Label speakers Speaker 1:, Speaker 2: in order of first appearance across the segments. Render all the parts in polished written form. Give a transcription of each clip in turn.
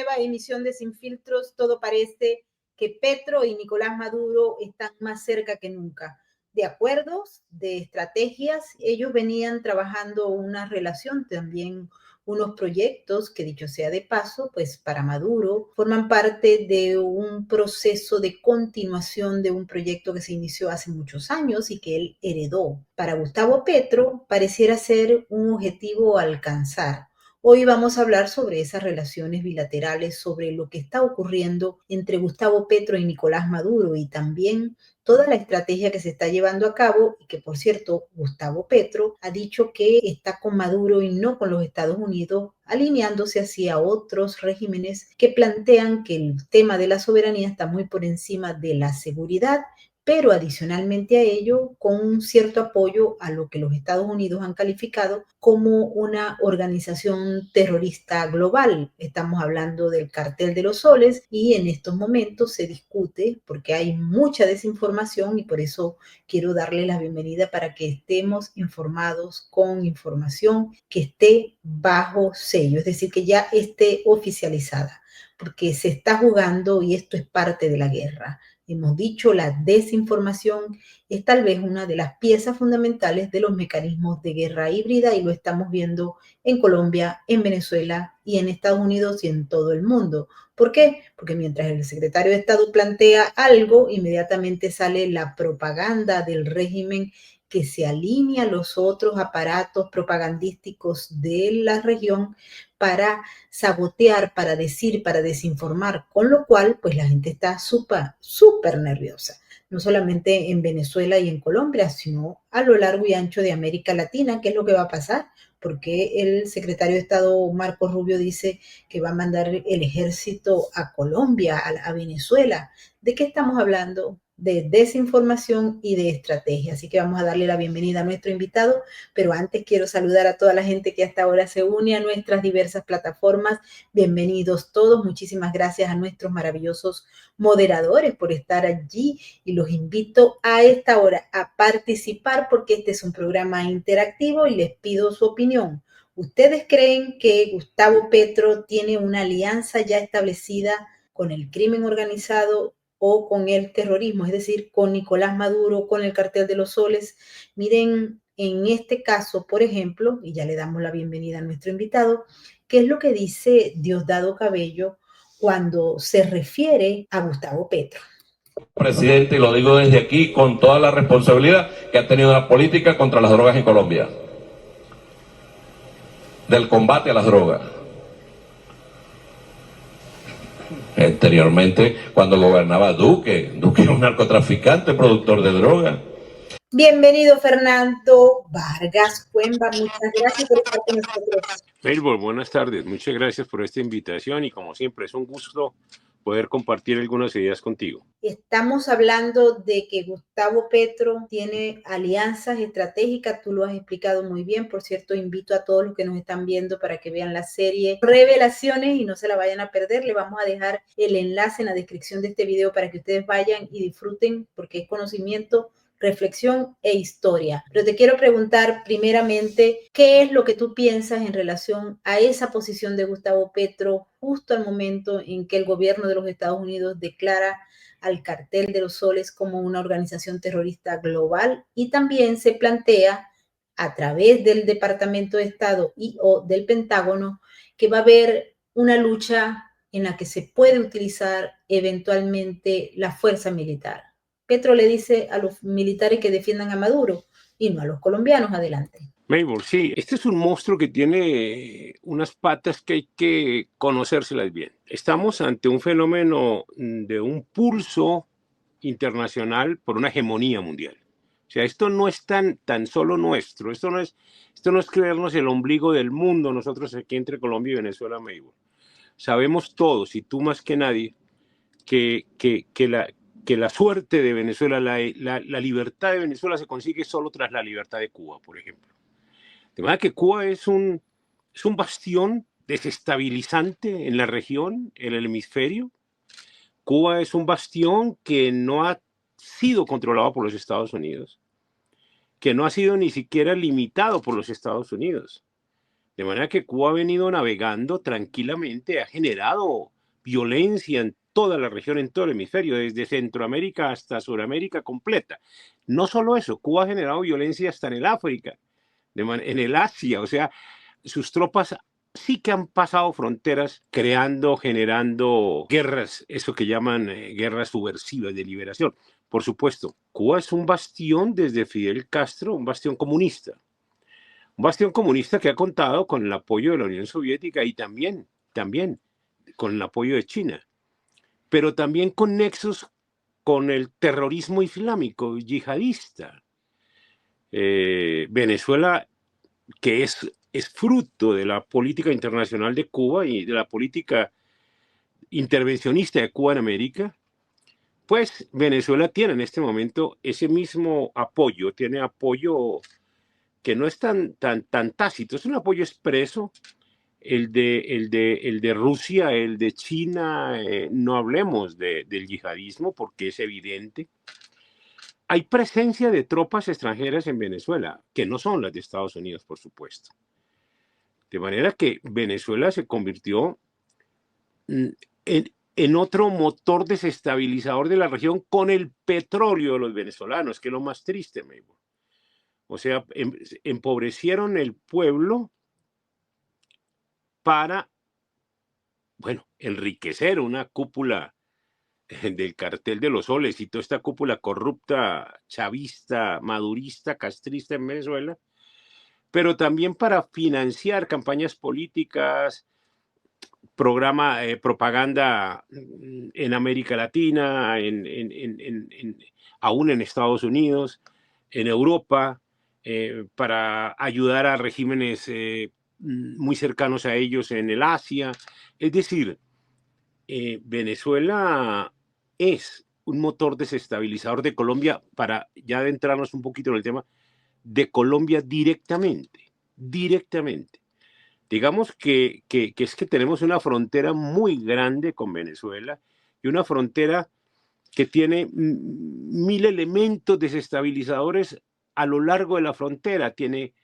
Speaker 1: nueva emisión de Sin Filtros, todo parece que Petro y Nicolás Maduro están más cerca que nunca. De acuerdos, de estrategias, ellos venían trabajando una relación también, unos proyectos que, dicho sea de paso, pues para Maduro forman parte de un proceso de continuación de un proyecto que se inició hace muchos años y que él heredó. Para Gustavo Petro pareciera ser un objetivo a alcanzar. Hoy vamos a hablar sobre esas relaciones bilaterales, sobre lo que está ocurriendo entre Gustavo Petro y Nicolás Maduro y también toda la estrategia que se está llevando a cabo y que, por cierto, Gustavo Petro ha dicho que está con Maduro y no con los Estados Unidos, alineándose así a otros regímenes que plantean que el tema de la soberanía está muy por encima de la seguridad, pero adicionalmente a ello, con un cierto apoyo a lo que los Estados Unidos han calificado como una organización terrorista global. Estamos hablando del Cartel de los Soles y en estos momentos se discute porque hay mucha desinformación y por eso quiero darle la bienvenida para que estemos informados con información que esté bajo sello, es decir, que ya esté oficializada, porque se está jugando y esto es parte de la guerra. Hemos dicho, la desinformación es tal vez una de las piezas fundamentales de los mecanismos de guerra híbrida y lo estamos viendo en Colombia, en Venezuela y en Estados Unidos y en todo el mundo. ¿Por qué? Porque mientras el secretario de Estado plantea algo, inmediatamente sale la propaganda del régimen que se alinea a los otros aparatos propagandísticos de la región para sabotear, para decir, para desinformar, con lo cual pues la gente está súper nerviosa, no solamente en Venezuela y en Colombia, sino a lo largo y ancho de América Latina. ¿Qué es lo que va a pasar? Porque el secretario de Estado Marco Rubio dice que va a mandar el ejército a Colombia, a Venezuela. ¿De qué estamos hablando? De desinformación y de estrategia. Así que vamos a darle la bienvenida a nuestro invitado, pero antes quiero saludar a toda la gente que hasta ahora se une a nuestras diversas plataformas. Bienvenidos todos. Muchísimas gracias a nuestros maravillosos moderadores por estar allí y los invito a esta hora a participar porque este es un programa interactivo y les pido su opinión. ¿Ustedes creen que Gustavo Petro tiene una alianza ya establecida con el crimen organizado o con el terrorismo, es decir, con Nicolás Maduro, con el Cartel de los Soles? Miren, en este caso, por ejemplo, y ya le damos la bienvenida a nuestro invitado, ¿qué es lo que dice Diosdado Cabello cuando se refiere a Gustavo Petro?
Speaker 2: Presidente, y lo digo desde aquí con toda la responsabilidad que ha tenido la política contra las drogas en Colombia, del combate a las drogas. Anteriormente, cuando gobernaba Duque era un narcotraficante, productor de drogas.
Speaker 1: Bienvenido, Fernando Vargas Cuemba. Muchas gracias por estar con nosotros.
Speaker 3: Melbourne, buenas tardes. Muchas gracias por esta invitación y como siempre es un gusto poder compartir algunas ideas contigo.
Speaker 1: Estamos hablando de que Gustavo Petro tiene alianzas estratégicas, tú lo has explicado muy bien. Por cierto, invito a todos los que nos están viendo para que vean la serie Revelaciones y no se la vayan a perder. Le vamos a dejar el enlace en la descripción de este video para que ustedes vayan y disfruten porque es conocimiento, reflexión e historia. Pero te quiero preguntar primeramente, ¿qué es lo que tú piensas en relación a esa posición de Gustavo Petro justo al momento en que el gobierno de los Estados Unidos declara al Cartel de los Soles como una organización terrorista global y también se plantea a través del Departamento de Estado y o del Pentágono que va a haber una lucha en la que se puede utilizar eventualmente la fuerza militar? Petro le dice a los militares que defiendan a Maduro y no a los colombianos. Adelante.
Speaker 3: Melbourne, sí, este es un monstruo que tiene unas patas que hay que conocérselas bien. Estamos ante un fenómeno de un pulso internacional por una hegemonía mundial. O sea, esto no es tan solo nuestro, esto no es creernos el ombligo del mundo nosotros aquí entre Colombia y Venezuela, Melbourne. Sabemos todos, y tú más que nadie, que la suerte de Venezuela, la libertad de Venezuela se consigue solo tras la libertad de Cuba, por ejemplo. De manera que Cuba es un bastión desestabilizante en la región, en el hemisferio. Cuba es un bastión que no ha sido controlado por los Estados Unidos, que no ha sido ni siquiera limitado por los Estados Unidos. De manera que Cuba ha venido navegando tranquilamente, ha generado violencia en toda la región, en todo el hemisferio, desde Centroamérica hasta Sudamérica completa. No solo eso, Cuba ha generado violencia hasta en el África, en el Asia, o sea, sus tropas sí que han pasado fronteras creando, generando guerras, eso que llaman guerras subversivas de liberación. Por supuesto, Cuba es un bastión desde Fidel Castro, un bastión comunista. Un bastión comunista que ha contado con el apoyo de la Unión Soviética y también con el apoyo de China, pero también con nexos con el terrorismo islámico yihadista. Venezuela, que es fruto de la política internacional de Cuba y de la política intervencionista de Cuba en América, pues Venezuela tiene en este momento ese mismo apoyo, tiene apoyo que no es tan tácito, es un apoyo expreso, el de Rusia, el de China, no hablemos del yihadismo porque es evidente. Hay presencia de tropas extranjeras en Venezuela, que no son las de Estados Unidos, por supuesto. De manera que Venezuela se convirtió en otro motor desestabilizador de la región con el petróleo de los venezolanos, que es lo más triste, Mabel. O sea, empobrecieron el pueblo para, bueno, enriquecer una cúpula del cartel de los soles y toda esta cúpula corrupta, chavista, madurista, castrista en Venezuela, pero también para financiar campañas políticas, propaganda en América Latina, aún en Estados Unidos, en Europa, para ayudar a regímenes muy cercanos a ellos en el Asia. Es decir, Venezuela es un motor desestabilizador de Colombia, para ya adentrarnos un poquito en el tema, de Colombia directamente. Digamos que es que tenemos una frontera muy grande con Venezuela y una frontera que tiene 1000 elementos desestabilizadores a lo largo de la frontera. Tiene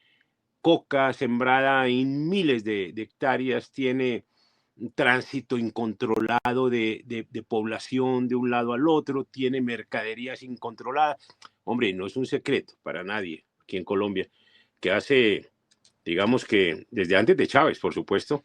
Speaker 3: coca sembrada en miles de hectáreas, tiene un tránsito incontrolado de población de un lado al otro, tiene mercaderías incontroladas. Hombre, no es un secreto para nadie aquí en Colombia que hace, digamos que desde antes de Chávez, por supuesto,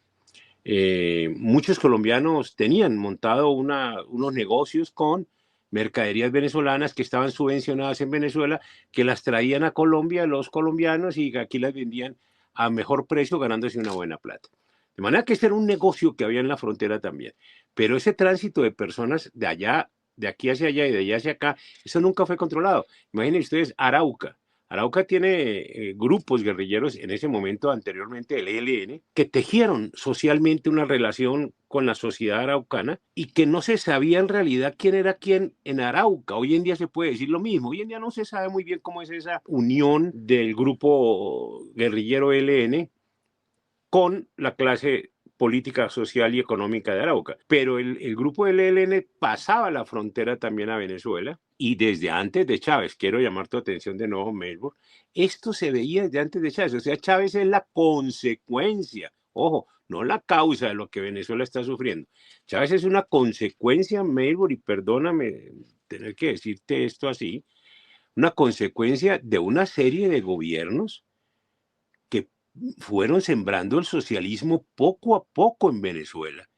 Speaker 3: muchos colombianos tenían montado unos negocios con mercaderías venezolanas que estaban subvencionadas en Venezuela, que las traían a Colombia los colombianos y aquí las vendían a mejor precio, ganándose una buena plata. De manera que ese era un negocio que había en la frontera también. Pero ese tránsito de personas de allá, de aquí hacia allá y de allá hacia acá, eso nunca fue controlado. Imaginen ustedes Arauca. Arauca tiene grupos guerrilleros en ese momento, anteriormente el ELN, que tejieron socialmente una relación con la sociedad araucana y que no se sabía en realidad quién era quién en Arauca. Hoy en día se puede decir lo mismo. Hoy en día no se sabe muy bien cómo es esa unión del grupo guerrillero ELN con la clase política, social y económica de Arauca. Pero el grupo del ELN pasaba la frontera también a Venezuela y desde antes de Chávez, quiero llamar tu atención de nuevo, Melbourne, esto se veía desde antes de Chávez. O sea, Chávez es la consecuencia, ojo, no la causa de lo que Venezuela está sufriendo. Chávez es una consecuencia, Melbourne, y perdóname tener que decirte esto así, una consecuencia de una serie de gobiernos que fueron sembrando el socialismo poco a poco en Venezuela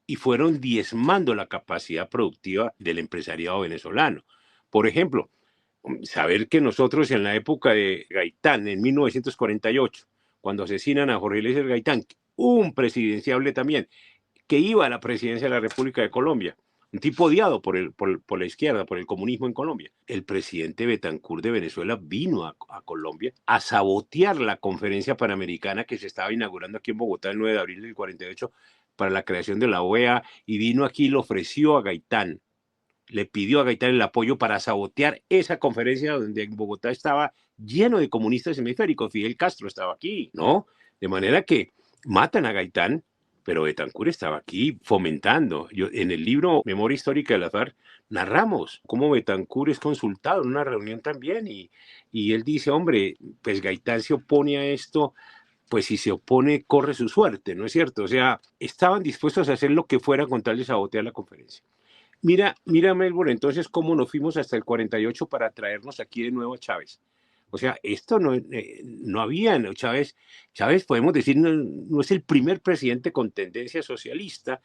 Speaker 3: y fueron diezmando la capacidad productiva del empresariado venezolano. Por ejemplo, saber que nosotros en la época de Gaitán, en 1948, cuando asesinan a Jorge Eliezer Gaitán, un presidenciable también, que iba a la presidencia de la República de Colombia, un tipo odiado por la izquierda, por el comunismo en Colombia. El presidente Betancur de Venezuela vino a Colombia a sabotear la conferencia panamericana que se estaba inaugurando aquí en Bogotá el 9 de abril del 48 para la creación de la OEA, y vino aquí y le ofreció a Gaitán, le pidió a Gaitán el apoyo para sabotear esa conferencia donde en Bogotá estaba lleno de comunistas hemisféricos. Fidel Castro estaba aquí, ¿no? De manera que matan a Gaitán, pero Betancur estaba aquí fomentando. En el libro Memoria Histórica del Azar narramos cómo Betancur es consultado en una reunión también y él dice, hombre, pues Gaitán se opone a esto pues si se opone, corre su suerte, ¿no es cierto? O sea, estaban dispuestos a hacer lo que fuera con tal de sabotear la conferencia. Mira, Melbourne, entonces, cómo nos fuimos hasta el 48 para traernos aquí de nuevo a Chávez. O sea, esto no había, ¿no? Chávez, podemos decir, no es el primer presidente con tendencia socialista,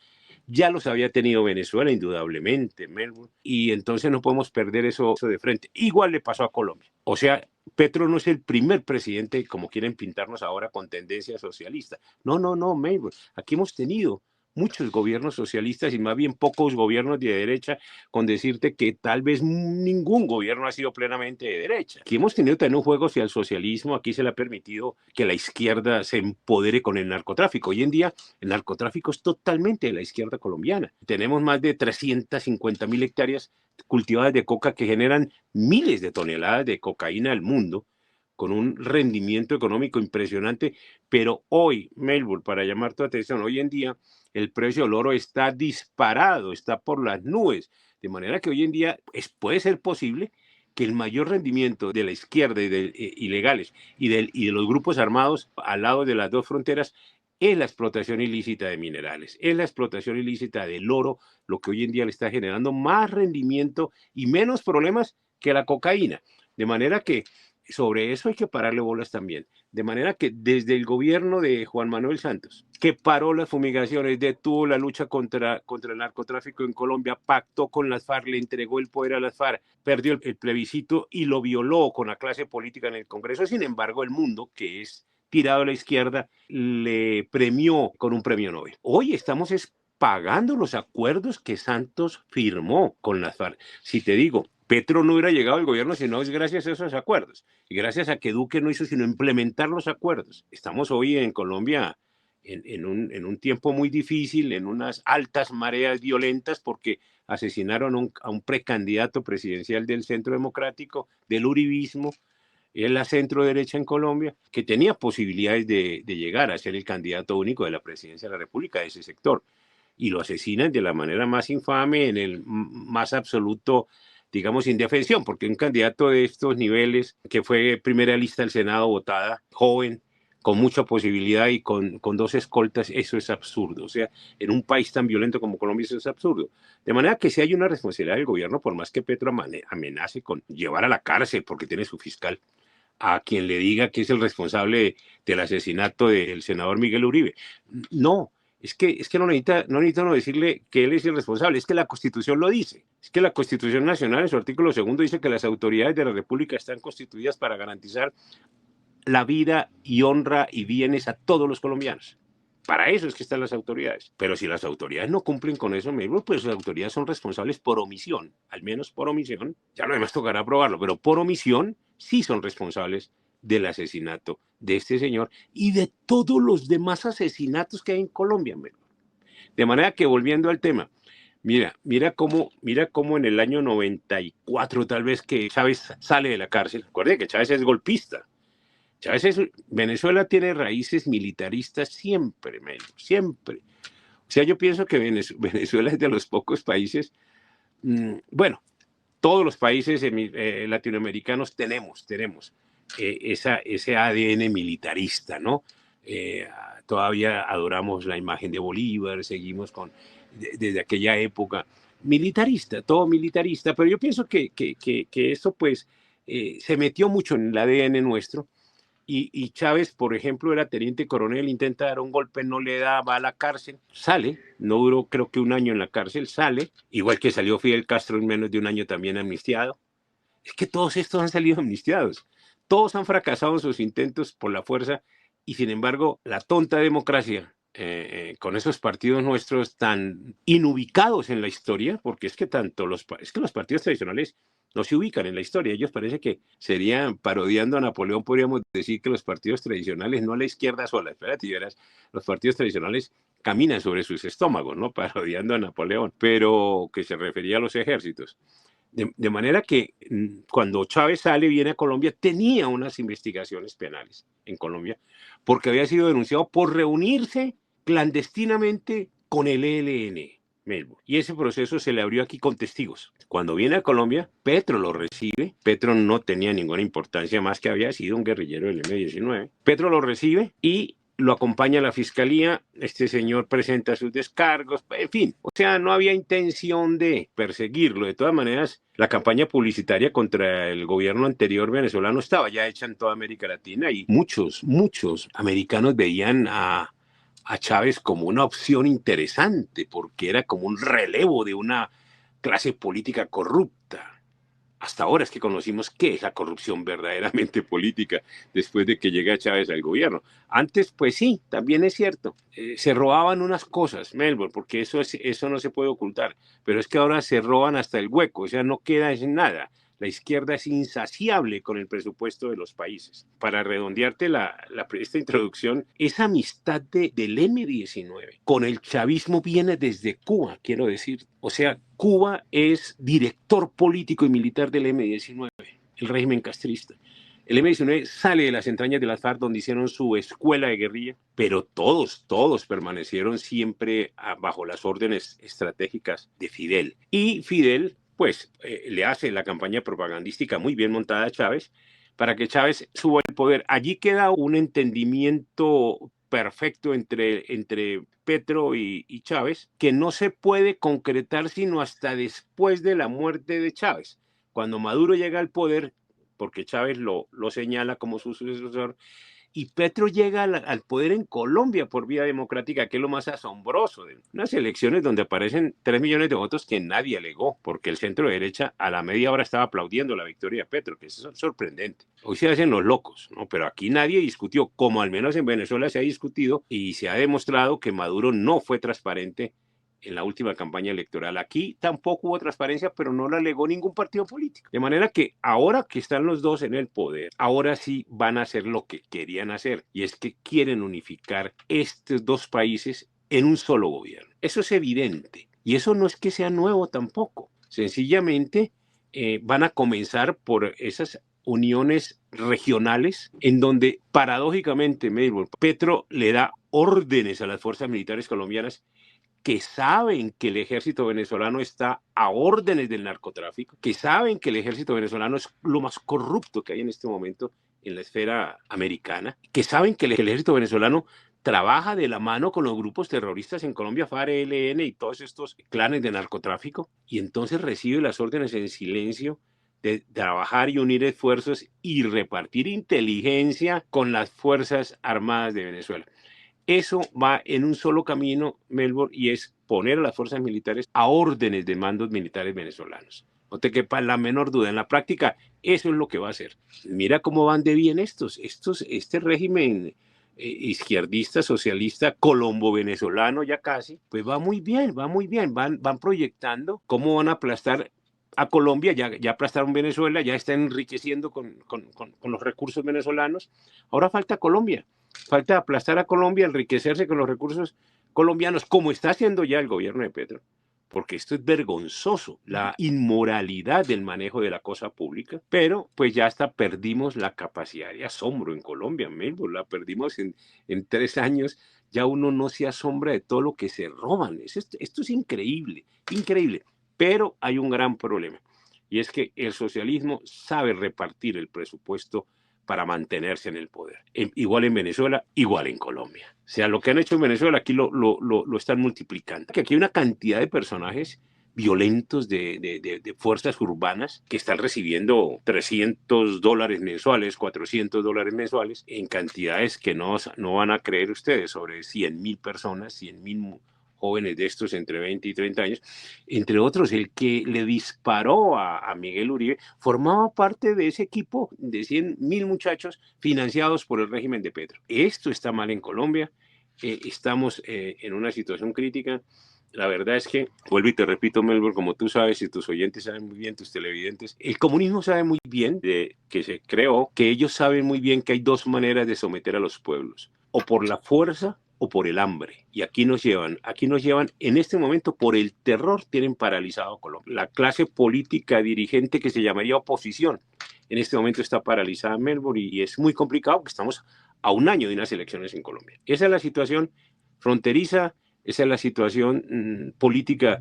Speaker 3: ya los había tenido Venezuela, indudablemente, Melbourne, y entonces no podemos perder eso de frente. Igual le pasó a Colombia. O sea, Petro no es el primer presidente, como quieren pintarnos ahora, con tendencia socialista. No, Melbourne, aquí hemos tenido muchos gobiernos socialistas y más bien pocos gobiernos de derecha, con decirte que tal vez ningún gobierno ha sido plenamente de derecha. Aquí hemos tenido también un juego hacia el socialismo, aquí se le ha permitido que la izquierda se empodere con el narcotráfico. Hoy en día el narcotráfico es totalmente de la izquierda colombiana. Tenemos más de 350.000 hectáreas cultivadas de coca que generan miles de toneladas de cocaína al mundo, con un rendimiento económico impresionante, pero hoy, Melbourne, para llamar tu atención, hoy en día el precio del oro está disparado, está por las nubes, de manera que hoy en día puede ser posible que el mayor rendimiento de la izquierda y de ilegales y de los grupos armados al lado de las dos fronteras es la explotación ilícita de minerales, es la explotación ilícita del oro, lo que hoy en día le está generando más rendimiento y menos problemas que la cocaína. De manera que sobre eso hay que pararle bolas también. De manera que desde el gobierno de Juan Manuel Santos, que paró las fumigaciones, detuvo la lucha contra el narcotráfico en Colombia, pactó con las FARC, le entregó el poder a las FARC, perdió el plebiscito y lo violó con la clase política en el Congreso. Sin embargo, el mundo, que es tirado a la izquierda, le premió con un premio Nobel. Hoy estamos pagando los acuerdos que Santos firmó con las FARC. Si te digo, Petro no hubiera llegado al gobierno si no es gracias a esos acuerdos y gracias a que Duque no hizo sino implementar los acuerdos. Estamos hoy en Colombia en un tiempo muy difícil, en unas altas mareas violentas porque asesinaron a un precandidato presidencial del Centro Democrático, del uribismo, es la centro derecha en Colombia, que tenía posibilidades de llegar a ser el candidato único de la presidencia de la República de ese sector. Y lo asesinan de la manera más infame, en el más absoluto, digamos, indefensión, porque un candidato de estos niveles, que fue primera lista del Senado votada, joven, con mucha posibilidad y con 2 escoltas, eso es absurdo. O sea, en un país tan violento como Colombia eso es absurdo. De manera que si hay una responsabilidad del gobierno, por más que Petro amenace con llevar a la cárcel, porque tiene su fiscal, a quien le diga que es el responsable del asesinato del senador Miguel Uribe. No, es que no necesita uno decirle que él es el responsable, es que la Constitución lo dice. Es que la Constitución Nacional, en su artículo 2, dice que las autoridades de la República están constituidas para garantizar la vida y honra y bienes a todos los colombianos. Para eso es que están las autoridades. Pero si las autoridades no cumplen con eso, pues las autoridades son responsables por omisión, al menos por omisión. Ya no además tocará probarlo, pero por omisión sí son responsables del asesinato de este señor y de todos los demás asesinatos que hay en Colombia. De manera que, volviendo al tema, mira cómo en el año 94 tal vez que Chávez sale de la cárcel. Recuerde que Chávez es golpista. Venezuela tiene raíces militaristas siempre, siempre. O sea, yo pienso que Venezuela es de los pocos países, bueno, todos los países latinoamericanos tenemos ese ADN militarista, ¿no? Todavía adoramos la imagen de Bolívar, seguimos desde aquella época, militarista, todo militarista, pero yo pienso que eso pues se metió mucho en el ADN nuestro. Y Chávez, por ejemplo, era teniente coronel, intenta dar un golpe, no le da, va a la cárcel, sale, no duró creo que 1 año en la cárcel, sale, igual que salió Fidel Castro en menos de 1 año también amnistiado. Es que todos estos han salido amnistiados, todos han fracasado en sus intentos por la fuerza y sin embargo la tonta democracia, con esos partidos nuestros tan inubicados en la historia, porque es que los partidos tradicionales no se ubican en la historia. Ellos parece que serían, parodiando a Napoleón, podríamos decir que los partidos tradicionales, no a la izquierda sola, espérate, verás, los partidos tradicionales caminan sobre sus estómagos, ¿no? Parodiando a Napoleón, pero que se refería a los ejércitos. De manera que cuando Chávez viene a Colombia, tenía unas investigaciones penales en Colombia, porque había sido denunciado por reunirse clandestinamente con el ELN. Melbourne. Y ese proceso se le abrió aquí con testigos. Cuando viene a Colombia, Petro lo recibe. Petro no tenía ninguna importancia más que había sido un guerrillero del M-19. Petro lo recibe y lo acompaña la fiscalía, este señor presenta sus descargos, en fin, o sea, no había intención de perseguirlo. De todas maneras, la campaña publicitaria contra el gobierno anterior venezolano estaba ya hecha en toda América Latina y muchos americanos veían a Chávez como una opción interesante porque era como un relevo de una clase política corrupta. Hasta ahora es que conocimos qué es la corrupción verdaderamente política después de que llega Chávez al gobierno. Antes, pues sí, también es cierto, se robaban unas cosas, Melbourne, porque eso no se puede ocultar, pero es que ahora se roban hasta el hueco, o sea, no queda en nada. La izquierda es insaciable con el presupuesto de los países. Para redondearte esta introducción, esa amistad del M-19 con el chavismo viene desde Cuba, quiero decir. O sea, Cuba es director político y militar del M-19, el régimen castrista. El M-19 sale de las entrañas de las FARC, donde hicieron su escuela de guerrilla, pero todos permanecieron siempre bajo las órdenes estratégicas de Fidel. Y Fidel pues le hace la campaña propagandística muy bien montada a Chávez para que Chávez suba al poder. Allí queda un entendimiento perfecto entre Petro y Chávez, que no se puede concretar sino hasta después de la muerte de Chávez. Cuando Maduro llega al poder, porque Chávez lo señala como su sucesor, y Petro llega al poder en Colombia por vía democrática, que es lo más asombroso de unas elecciones donde aparecen 3 millones de votos que nadie alegó, porque el centro derecha a la media hora estaba aplaudiendo la victoria de Petro, que es sorprendente. Hoy se hacen los locos, ¿no? Pero aquí nadie discutió, como al menos en Venezuela se ha discutido y se ha demostrado que Maduro no fue transparente en la última campaña electoral. Aquí tampoco hubo transparencia, pero no la alegó ningún partido político. De manera que ahora que están los dos en el poder, ahora sí van a hacer lo que querían hacer, y es que quieren unificar estos dos países en un solo gobierno. Eso es evidente, y eso no es que sea nuevo tampoco. Sencillamente van a comenzar por esas uniones regionales en donde paradójicamente Petro le da órdenes a las fuerzas militares colombianas que saben que el ejército venezolano está a órdenes del narcotráfico, que saben que el ejército venezolano es lo más corrupto que hay en este momento en la esfera americana, que saben que el ejército venezolano trabaja de la mano con los grupos terroristas en Colombia, FARC, ELN y todos estos clanes de narcotráfico, y entonces recibe las órdenes en silencio de trabajar y unir esfuerzos y repartir inteligencia con las Fuerzas Armadas de Venezuela. Eso va en un solo camino, Melbourne, y es poner a las fuerzas militares a órdenes de mandos militares venezolanos. No te quepa la menor duda. En la práctica, eso es lo que va a hacer. Mira cómo van de bien este régimen izquierdista, socialista, colombo-venezolano ya casi, pues va muy bien. Van proyectando cómo van a aplastar a Colombia, ya aplastaron Venezuela, ya está enriqueciendo con los recursos venezolanos. Ahora falta Colombia. Falta aplastar a Colombia, enriquecerse con los recursos colombianos, como está haciendo ya el gobierno de Petro. Porque esto es vergonzoso, la inmoralidad del manejo de la cosa pública, pero pues ya hasta perdimos la capacidad de asombro en Colombia, Melbourne, la perdimos en 3 años, ya uno no se asombra de todo lo que se roban. Esto es increíble, pero hay un gran problema, y es que el socialismo sabe repartir el presupuesto para mantenerse en el poder. Igual en Venezuela, igual en Colombia. O sea, lo que han hecho en Venezuela aquí lo están multiplicando. Aquí hay una cantidad de personajes violentos de fuerzas urbanas que están recibiendo $300 mensuales, $400 mensuales, en cantidades que no van a creer ustedes, sobre 100,000 personas, 100,000 jóvenes de estos entre 20 y 30 años, entre otros, el que le disparó a Miguel Uribe, formaba parte de ese equipo de 100,000 muchachos financiados por el régimen de Petro. Esto está mal en Colombia, estamos en una situación crítica. La verdad es que, vuelvo y te repito, Melbourne, como tú sabes y tus oyentes saben muy bien, tus televidentes, el comunismo sabe muy bien que se creó, que ellos saben muy bien que hay 2 maneras de someter a los pueblos, o por la fuerza o por el hambre. Y aquí nos llevan en este momento por el terror, tienen paralizado Colombia. La clase política dirigente que se llamaría oposición, en este momento está paralizada en Melbourne y es muy complicado porque estamos a 1 año de unas elecciones en Colombia. Esa es la situación fronteriza, esa es la situación política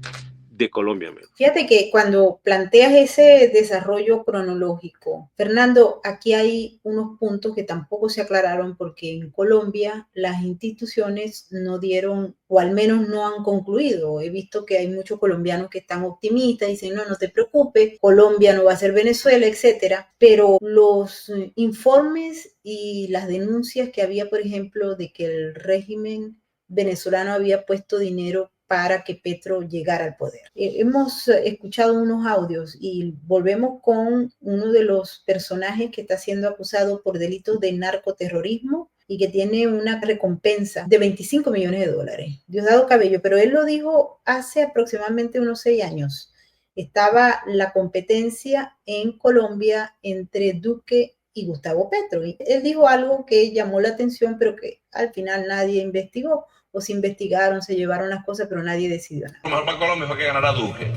Speaker 3: de Colombia.
Speaker 1: Fíjate que cuando planteas ese desarrollo cronológico, Fernando, aquí hay unos puntos que tampoco se aclararon porque en Colombia las instituciones no dieron, o al menos no han concluido. He visto que hay muchos colombianos que están optimistas, dicen, no, no te preocupes, Colombia no va a ser Venezuela, etcétera. Pero los informes y las denuncias que había, por ejemplo, de que el régimen venezolano había puesto dinero para que Petro llegara al poder. Hemos escuchado unos audios y volvemos con uno de los personajes que está siendo acusado por delitos de narcoterrorismo y que tiene una recompensa de 25 millones de dólares. Diosdado Cabello, pero él lo dijo hace aproximadamente unos 6 años. Estaba la competencia en Colombia entre Duque y Gustavo Petro. Y él dijo algo que llamó la atención, pero que al final nadie investigó. O se investigaron, se llevaron las cosas, pero nadie decidió nada.
Speaker 2: Lo mejor para Colombia fue que ganara Duque.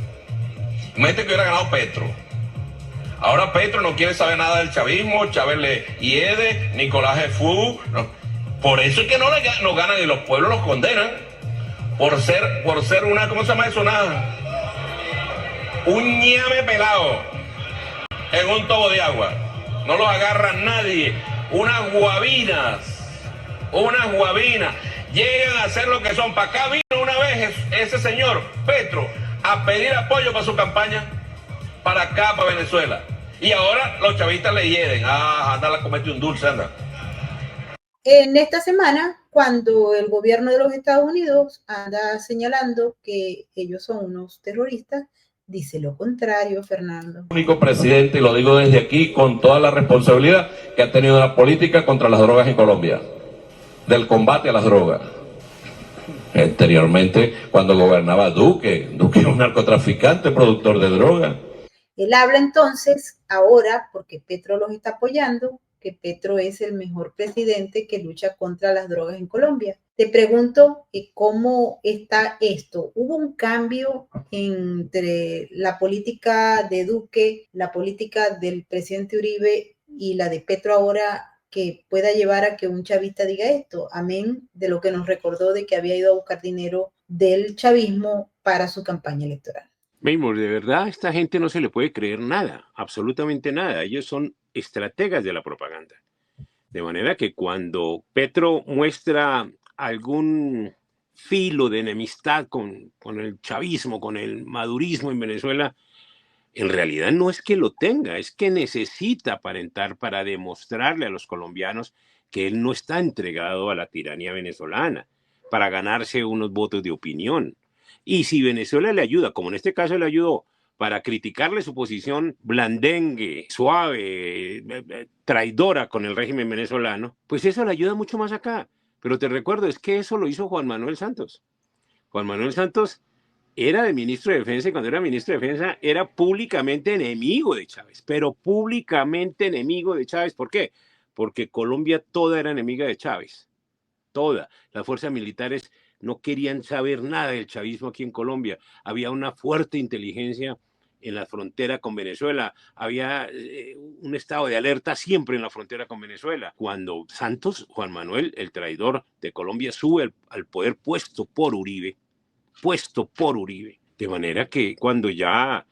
Speaker 2: Imagínate que hubiera ganado Petro. Ahora Petro no quiere saber nada del chavismo, Chávez le hiede, Nicolás es fu. No. Por eso es que no ganan y los pueblos los condenan. Por ser una, ¿cómo se llama eso? Un ñame pelado en un tobo de agua. No los agarra nadie. Unas guabinas. Llegan a hacer lo que son. Para acá vino una vez ese señor Petro a pedir apoyo para su campaña, para acá, para Venezuela. Y ahora los chavistas le hieden. Anda a comete un dulce, anda.
Speaker 1: En esta semana, cuando el gobierno de los Estados Unidos anda señalando que ellos son unos terroristas, dice lo contrario, Fernando.
Speaker 2: El único presidente, y lo digo desde aquí con toda la responsabilidad, que ha tenido la política contra las drogas en Colombia, del combate a las drogas. Anteriormente, cuando gobernaba Duque era un narcotraficante, productor de drogas.
Speaker 1: Él habla entonces, ahora, porque Petro los está apoyando, que Petro es el mejor presidente que lucha contra las drogas en Colombia. Te pregunto cómo está esto. ¿Hubo un cambio entre la política de Duque, la política del presidente Uribe y la de Petro ahora que pueda llevar a que un chavista diga esto? Amén de lo que nos recordó de que había ido a buscar dinero del chavismo para su campaña electoral.
Speaker 3: Maymor, de verdad, a esta gente no se le puede creer nada, absolutamente nada. Ellos son estrategas de la propaganda. De manera que cuando Petro muestra algún filo de enemistad con el chavismo, con el madurismo en Venezuela, en realidad no es que lo tenga, es que necesita aparentar para demostrarle a los colombianos que él no está entregado a la tiranía venezolana, para ganarse unos votos de opinión. Y si Venezuela le ayuda, como en este caso le ayudó, para criticarle su posición blandengue, suave, traidora con el régimen venezolano, pues eso le ayuda mucho más acá. Pero te recuerdo, es que eso lo hizo Juan Manuel Santos. Juan Manuel Santos era el ministro de Defensa y cuando era ministro de Defensa era públicamente enemigo de Chávez, pero públicamente enemigo de Chávez. ¿Por qué? Porque Colombia toda era enemiga de Chávez. Toda. Las fuerzas militares no querían saber nada del chavismo aquí en Colombia. Había una fuerte inteligencia en la frontera con Venezuela. Había un estado de alerta siempre en la frontera con Venezuela. Cuando Santos, Juan Manuel, el traidor de Colombia, sube al poder puesto por Uribe. De manera que cuando ya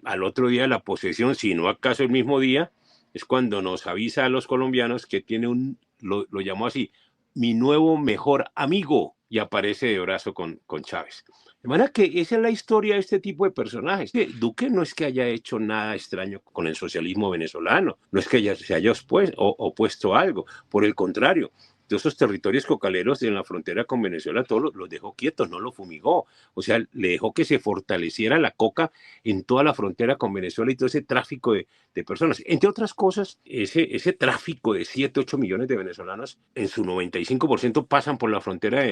Speaker 3: al otro día de la posesión, si no acaso el mismo día, es cuando nos avisa a los colombianos que tiene lo llamó así, mi nuevo mejor amigo, y aparece de brazo con Chávez. De manera que esa es la historia de este tipo de personajes. Duque no es que haya hecho nada extraño con el socialismo venezolano, no es que se haya opuesto a algo, por el contrario, todos esos territorios cocaleros en la frontera con Venezuela, todos los dejó quietos, no los fumigó. O sea, le dejó que se fortaleciera la coca en toda la frontera con Venezuela y todo ese tráfico de personas. Entre otras cosas, ese tráfico de 7, 8 millones de venezolanos, en su 95% pasan por la frontera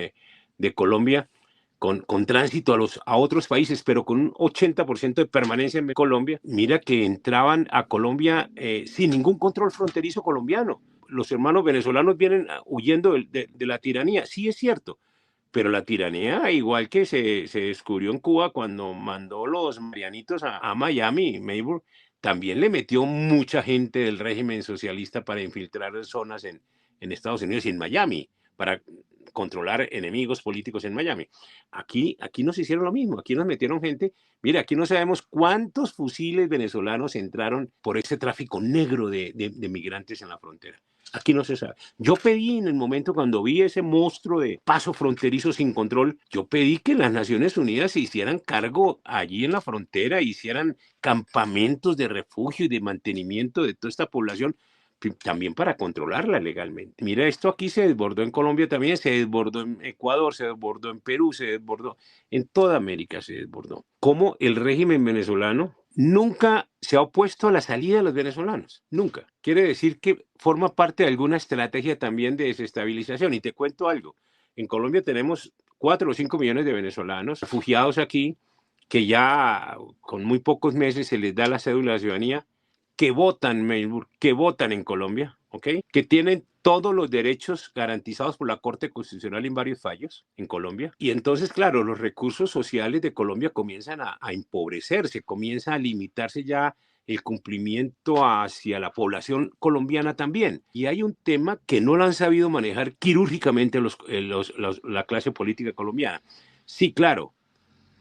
Speaker 3: de Colombia con tránsito a otros países, pero con un 80% de permanencia en Colombia. Mira que entraban a Colombia sin ningún control fronterizo colombiano. Los hermanos venezolanos vienen huyendo de la tiranía, sí es cierto, pero la tiranía, igual que se descubrió en Cuba cuando mandó los marianitos a Miami, Mayburn, también le metió mucha gente del régimen socialista para infiltrar zonas en Estados Unidos y en Miami, para controlar enemigos políticos en Miami. Aquí nos hicieron lo mismo, aquí nos metieron gente. Mira, aquí no sabemos cuántos fusiles venezolanos entraron por ese tráfico negro de migrantes en la frontera. Aquí no se sabe. Yo pedí en el momento cuando vi ese monstruo de paso fronterizo sin control, yo pedí que las Naciones Unidas se hicieran cargo allí en la frontera, hicieran campamentos de refugio y de mantenimiento de toda esta población, también para controlarla legalmente. Mira, esto aquí se desbordó en Colombia también, se desbordó en Ecuador, se desbordó en Perú, se desbordó en toda América, se desbordó. Como el régimen venezolano nunca se ha opuesto a la salida de los venezolanos, nunca. Quiere decir que forma parte de alguna estrategia también de desestabilización. Y te cuento algo, en Colombia tenemos 4 o 5 millones de venezolanos refugiados aquí, que ya con muy pocos meses se les da la cédula de ciudadanía, que votan, Melbourne, que votan en Colombia, ¿ok? Que tienen todos los derechos garantizados por la Corte Constitucional en varios fallos en Colombia. Y entonces, claro, los recursos sociales de Colombia comienzan a empobrecerse, comienza a limitarse ya el cumplimiento hacia la población colombiana también. Y hay un tema que no lo han sabido manejar quirúrgicamente la clase política colombiana. Sí, claro,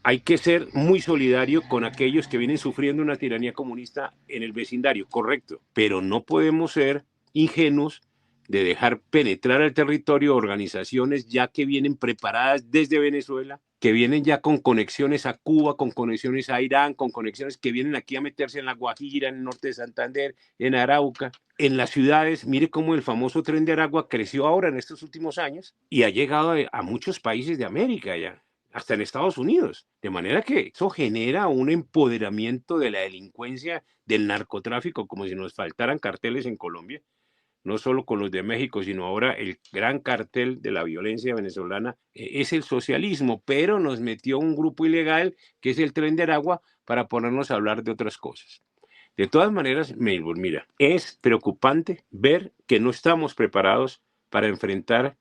Speaker 3: hay que ser muy solidario con aquellos que vienen sufriendo una tiranía comunista en el vecindario, correcto, pero no podemos ser ingenuos de dejar penetrar al territorio organizaciones ya que vienen preparadas desde Venezuela, que vienen ya con conexiones a Cuba, con conexiones a Irán, con conexiones que vienen aquí a meterse en La Guajira, en el norte de Santander, en Arauca, en las ciudades. Mire cómo el famoso Tren de Aragua creció ahora en estos últimos años y ha llegado a muchos países de América ya, hasta en Estados Unidos. De manera que eso genera un empoderamiento de la delincuencia, del narcotráfico, como si nos faltaran carteles en Colombia, no solo con los de México, sino ahora el gran cartel de la violencia venezolana es el socialismo, pero nos metió un grupo ilegal que es el Tren de Aragua para ponernos a hablar de otras cosas. De todas maneras, Melbourne, mira, es preocupante ver que no estamos preparados para enfrentar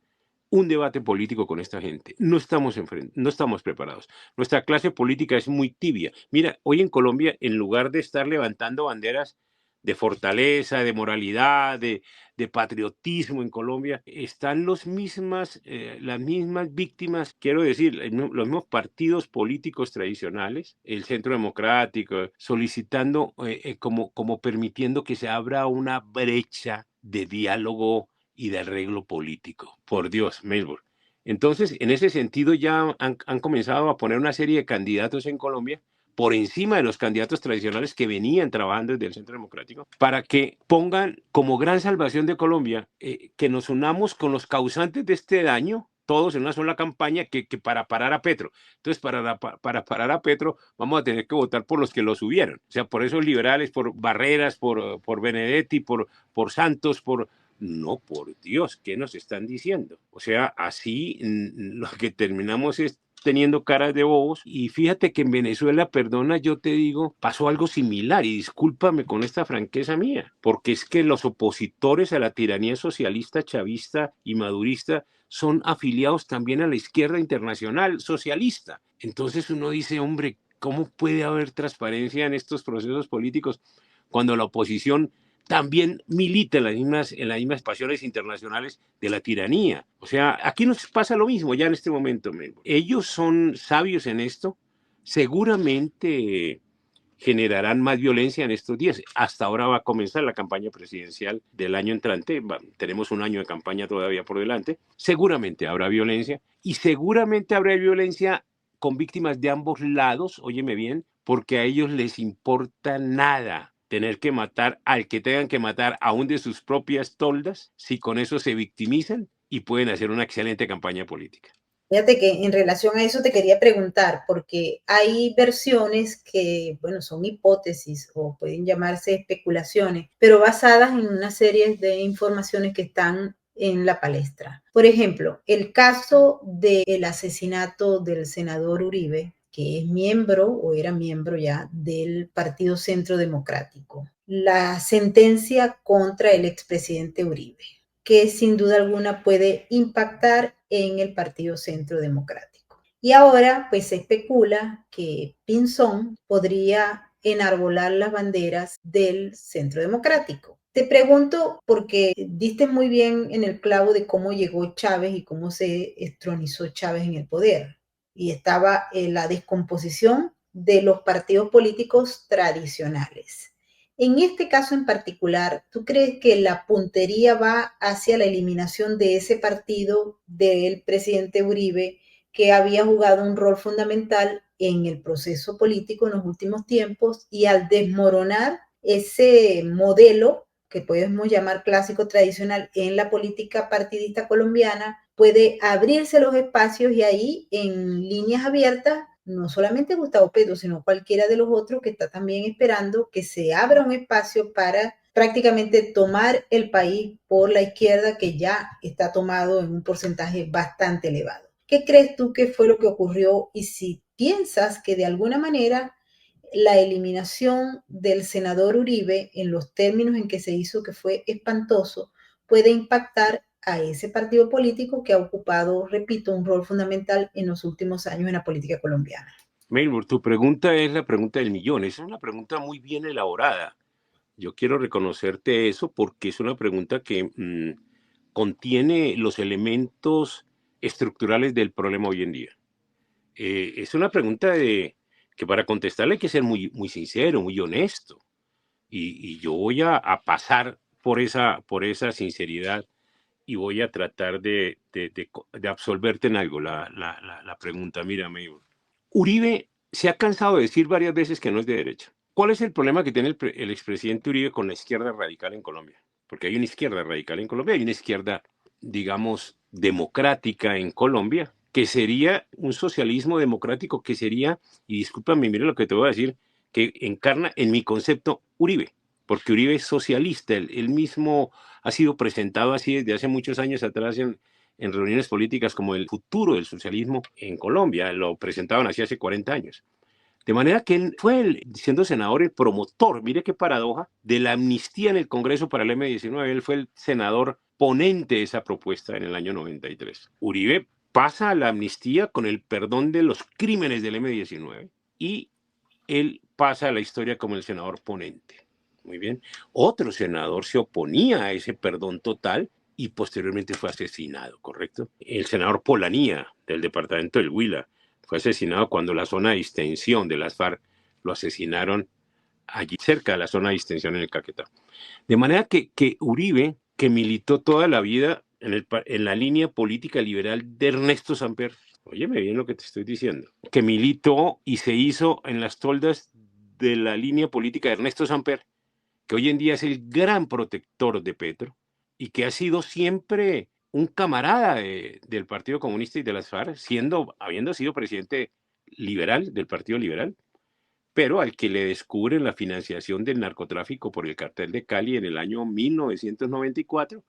Speaker 3: un debate político con esta gente. No estamos preparados. Nuestra clase política es muy tibia. Mira, hoy en Colombia, en lugar de estar levantando banderas de fortaleza, de moralidad, de patriotismo en Colombia, están las mismas víctimas, quiero decir, los mismos partidos políticos tradicionales, el Centro Democrático, solicitando, como permitiendo que se abra una brecha de diálogo y de arreglo político. Por Dios, Melbourne. Entonces, en ese sentido ya han comenzado a poner una serie de candidatos en Colombia por encima de los candidatos tradicionales que venían trabajando desde el Centro Democrático, para que pongan como gran salvación de Colombia que nos unamos con los causantes de este daño, todos en una sola campaña, que para parar a Petro. Entonces, para parar a Petro, vamos a tener que votar por los que lo subieron. O sea, por esos liberales, por Barreras, por Benedetti, por Santos, No, por Dios, ¿qué nos están diciendo? O sea, así lo que terminamos es teniendo caras de bobos. Y fíjate que en Venezuela, perdona, yo te digo, pasó algo similar, y discúlpame con esta franqueza mía, porque es que los opositores a la tiranía socialista, chavista y madurista son afiliados también a la izquierda internacional socialista. Entonces uno dice, hombre, ¿cómo puede haber transparencia en estos procesos políticos cuando la oposición también milita en las mismas pasiones internacionales de la tiranía? O sea, aquí nos pasa lo mismo ya en este momento. Ellos son sabios en esto, seguramente generarán más violencia en estos días. Hasta ahora va a comenzar la campaña presidencial del año entrante, tenemos un año de campaña todavía por delante, seguramente habrá violencia, y seguramente habrá violencia con víctimas de ambos lados, óyeme bien, porque a ellos les importa nada tener que matar al que tengan que matar, aún de sus propias toldas, si con eso se victimizan y pueden hacer una excelente campaña política.
Speaker 1: Fíjate que en relación a eso te quería preguntar, porque hay versiones que, bueno, son hipótesis o pueden llamarse especulaciones, pero basadas en una serie de informaciones que están en la palestra. Por ejemplo, el caso del asesinato del senador Uribe, que es miembro o era miembro ya del Partido Centro Democrático. La sentencia contra el expresidente Uribe, que sin duda alguna puede impactar en el Partido Centro Democrático. Y ahora pues se especula que Pinzón podría enarbolar las banderas del Centro Democrático. Te pregunto porque diste muy bien en el clavo de cómo llegó Chávez y cómo se entronizó Chávez en el poder. Y estaba la descomposición de los partidos políticos tradicionales. En este caso en particular, ¿tú crees que la puntería va hacia la eliminación de ese partido del presidente Uribe, que había jugado un rol fundamental en el proceso político en los últimos tiempos, y al desmoronar ese modelo que podemos llamar clásico tradicional en la política partidista colombiana, puede abrirse los espacios y ahí en líneas abiertas, no solamente Gustavo Petro, sino cualquiera de los otros que está también esperando que se abra un espacio para prácticamente tomar el país por la izquierda, que ya está tomado en un porcentaje bastante elevado? ¿Qué crees tú que fue lo que ocurrió? Y si piensas que de alguna manera la eliminación del senador Uribe en los términos en que se hizo, que fue espantoso, puede impactar a ese partido político que ha ocupado, repito, un rol fundamental en los últimos años en la política colombiana.
Speaker 3: Melbourne, tu pregunta es la pregunta del millón. Es una pregunta muy bien elaborada. Yo quiero reconocerte eso porque es una pregunta que contiene los elementos estructurales del problema hoy en día. Es una pregunta que para contestarle hay que ser muy, muy sincero, muy honesto. Y yo voy a pasar por esa sinceridad y voy a tratar de absolverte en algo la pregunta. Mira, Uribe se ha cansado de decir varias veces que no es de derecha. ¿Cuál es el problema que tiene el expresidente Uribe con la izquierda radical en Colombia? Porque hay una izquierda radical en Colombia, hay una izquierda, digamos, democrática en Colombia, que sería un socialismo democrático, que sería, y discúlpame, mire lo que te voy a decir, que encarna en mi concepto Uribe, porque Uribe es socialista, él mismo ha sido presentado así desde hace muchos años atrás en reuniones políticas como el futuro del socialismo en Colombia, lo presentaban así hace 40 años. De manera que él fue, siendo senador, el promotor, mire qué paradoja, de la amnistía en el Congreso para el M-19. Él fue el senador ponente de esa propuesta en el año 93. Uribe pasa a la amnistía con el perdón de los crímenes del M-19 y él pasa a la historia como el senador ponente. Muy bien. Otro senador se oponía a ese perdón total y posteriormente fue asesinado, ¿correcto? El senador Polanía, del departamento del Huila, fue asesinado cuando la zona de distensión de las FARC lo asesinaron allí cerca de la zona de distensión en el Caquetá. De manera que Uribe, que militó toda la vida en la línea política liberal de Ernesto Samper, óyeme bien lo que te estoy diciendo, que militó y se hizo en las toldas de la línea política de Ernesto Samper, que hoy en día es el gran protector de Petro y que ha sido siempre un camarada del Partido Comunista y de las FARC, habiendo sido presidente liberal del Partido Liberal, pero al que le descubren la financiación del narcotráfico por el cartel de Cali en el año 1994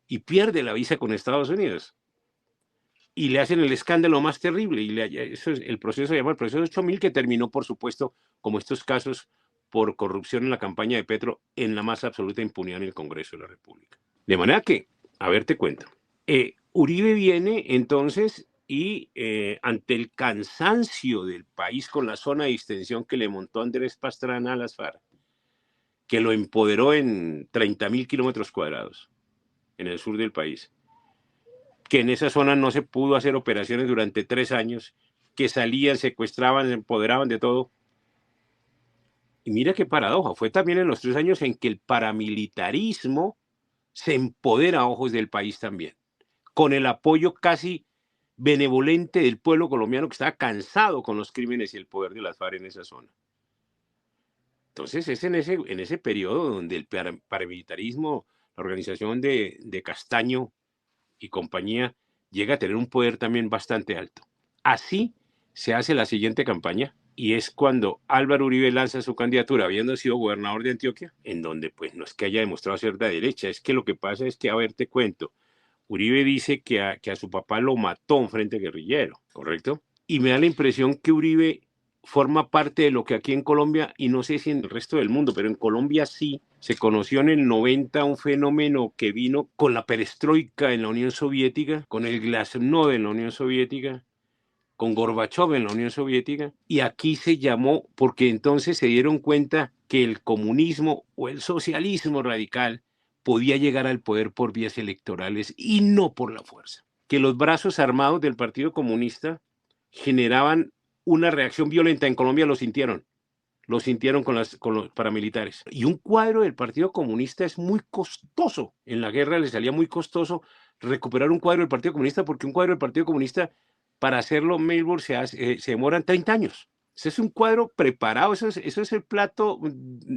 Speaker 3: y pierde la visa con Estados Unidos. Y le hacen el escándalo más terrible, y eso es el proceso, se llama el proceso 8000, que terminó, por supuesto, como estos casos por corrupción en la campaña de Petro, en la más absoluta impunidad en el Congreso de la República. De manera que, a ver, te cuento. Uribe viene entonces y ante el cansancio del país con la zona de distensión que le montó Andrés Pastrana a las FARC, que lo empoderó en 30.000 kilómetros cuadrados en el sur del país, que en esa zona no se pudo hacer operaciones durante 3 años, que salían, secuestraban, se empoderaban de todo. Y mira qué paradoja, fue también en los 3 años en que el paramilitarismo se empodera a ojos del país también, con el apoyo casi benevolente del pueblo colombiano que estaba cansado con los crímenes y el poder de las FARC en esa zona. Entonces es en ese periodo donde el paramilitarismo, la organización de Castaño y compañía, llega a tener un poder también bastante alto. Así se hace la siguiente campaña, y es cuando Álvaro Uribe lanza su candidatura, habiendo sido gobernador de Antioquia, en donde pues no es que haya demostrado ser de derecha, es que lo que pasa es que, a ver, te cuento, Uribe dice que a su papá lo mató en frente guerrillero, ¿correcto? Y me da la impresión que Uribe forma parte de lo que aquí en Colombia, y no sé si en el resto del mundo, pero en Colombia sí, se conoció en el 90 un fenómeno que vino con la perestroika en la Unión Soviética, con el glasnost en la Unión Soviética, con Gorbachov en la Unión Soviética, y aquí se llamó, porque entonces se dieron cuenta que el comunismo o el socialismo radical podía llegar al poder por vías electorales y no por la fuerza. Que los brazos armados del Partido Comunista generaban una reacción violenta. En Colombia lo sintieron con los paramilitares. Y un cuadro del Partido Comunista es muy costoso. En la guerra le salía muy costoso recuperar un cuadro del Partido Comunista, porque un cuadro del Partido Comunista, para hacerlo, Melbourne, se demoran 30 años. Ese es un cuadro preparado, eso es el plato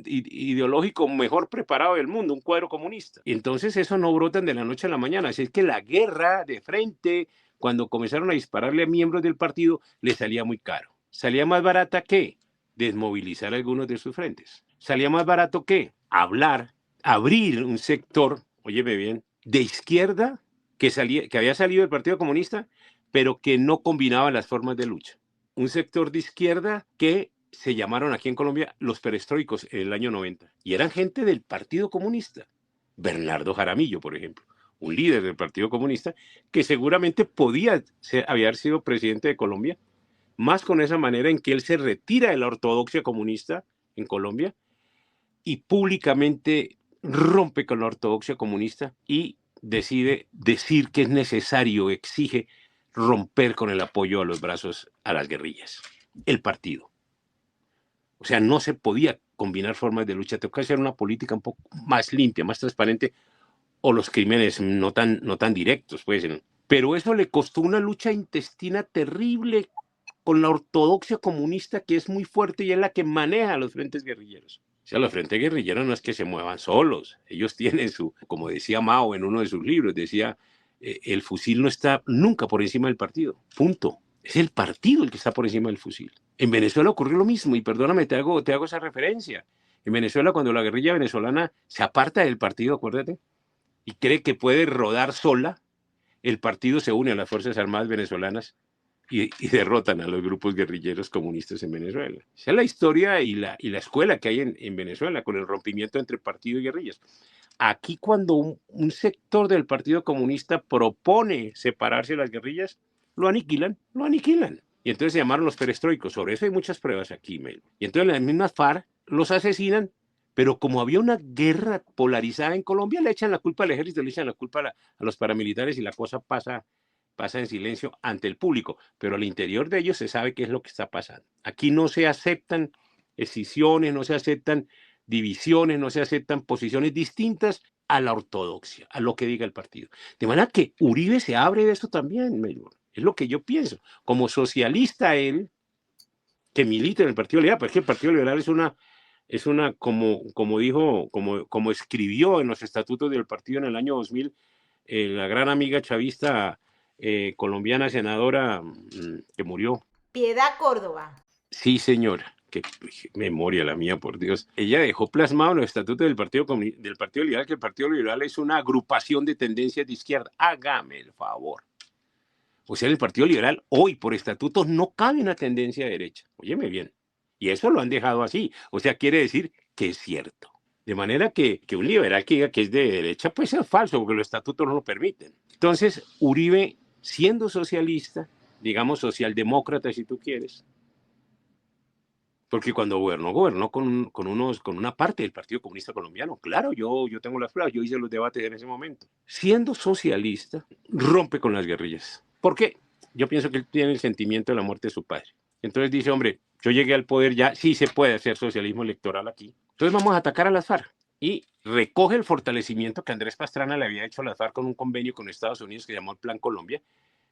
Speaker 3: ideológico mejor preparado del mundo, un cuadro comunista. Y entonces eso no brotan de la noche a la mañana. Así es que la guerra de frente, cuando comenzaron a dispararle a miembros del partido, le salía muy caro. Salía más barata que desmovilizar algunos de sus frentes. Salía más barato que hablar, abrir un sector, óyeme bien, de izquierda que había salido del Partido Comunista, pero que no combinaba las formas de lucha. Un sector de izquierda que se llamaron aquí en Colombia los perestroicos en el año 90. Y eran gente del Partido Comunista. Bernardo Jaramillo, por ejemplo, un líder del Partido Comunista, que seguramente podía haber sido presidente de Colombia, más con esa manera en que él se retira de la ortodoxia comunista en Colombia y públicamente rompe con la ortodoxia comunista y decide decir que es necesario, exige romper con el apoyo a los brazos a las guerrillas, el partido. O sea, no se podía combinar formas de lucha, tengo que hacer una política un poco más limpia, más transparente, o los crímenes no tan directos, pues. Pero eso le costó una lucha intestina terrible con la ortodoxia comunista, que es muy fuerte y es la que maneja los frentes guerrilleros. O sea, los frentes guerrilleros no es que se muevan solos, ellos tienen como decía Mao en uno de sus libros, decía, el fusil no está nunca por encima del partido, punto. Es el partido el que está por encima del fusil. En Venezuela ocurrió lo mismo, y perdóname, te hago esa referencia. En Venezuela, cuando la guerrilla venezolana se aparta del partido, acuérdate, y cree que puede rodar sola, el partido se une a las Fuerzas Armadas venezolanas y derrotan a los grupos guerrilleros comunistas en Venezuela. Esa es la historia y la escuela que hay en Venezuela con el rompimiento entre partido y guerrillas. Aquí, cuando un sector del Partido Comunista propone separarse de las guerrillas, lo aniquilan. Y entonces se llamaron los perestroicos. Sobre eso hay muchas pruebas aquí, Mel. Y entonces las mismas FARC los asesinan, pero como había una guerra polarizada en Colombia, le echan la culpa al ejército, le echan la culpa a los paramilitares, y la cosa pasa en silencio ante el público, pero al interior de ellos se sabe qué es lo que está pasando. Aquí no se aceptan escisiones, no se aceptan divisiones, no se aceptan posiciones distintas a la ortodoxia, a lo que diga el partido. De manera que Uribe se abre de eso también, Melbourne. Es lo que yo pienso. Como socialista él, que milita en el Partido Liberal, porque el Partido Liberal es una como dijo, como escribió en los estatutos del partido en el año 2000, la gran amiga chavista colombiana senadora que murió.
Speaker 1: Piedad Córdoba.
Speaker 3: Sí, señora. Qué memoria la mía, por Dios. Ella dejó plasmado en los estatutos del Partido Liberal que el Partido Liberal es una agrupación de tendencias de izquierda. Hágame el favor. O sea, el Partido Liberal hoy, por estatutos, no cabe una tendencia de derecha. Óyeme bien. Y eso lo han dejado así. O sea, quiere decir que es cierto. De manera que un liberal que diga que es de derecha, pues es falso, porque los estatutos no lo permiten. Entonces, Uribe, siendo socialista, digamos socialdemócrata si tú quieres, porque cuando gobernó con una parte del Partido Comunista Colombiano. Claro, yo tengo las pruebas, yo hice los debates en ese momento. Siendo socialista, rompe con las guerrillas. ¿Por qué? Yo pienso que él tiene el sentimiento de la muerte de su padre. Entonces dice, hombre, yo llegué al poder ya, sí se puede hacer socialismo electoral aquí. Entonces vamos a atacar a las FARC. Y recoge el fortalecimiento que Andrés Pastrana le había hecho a las FARC con un convenio con Estados Unidos que llamó el Plan Colombia,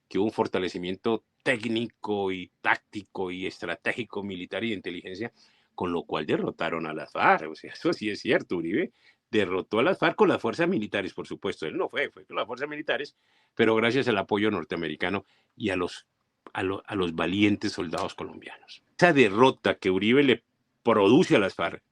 Speaker 3: que hubo un fortalecimiento técnico y táctico y estratégico, militar y de inteligencia, con lo cual derrotaron a las FARC. O sea, eso sí es cierto, Uribe derrotó a las FARC con las fuerzas militares, por supuesto. Él no fue con las fuerzas militares, pero gracias al apoyo norteamericano y a los valientes soldados colombianos. Esa derrota que Uribe le produce a las FARC,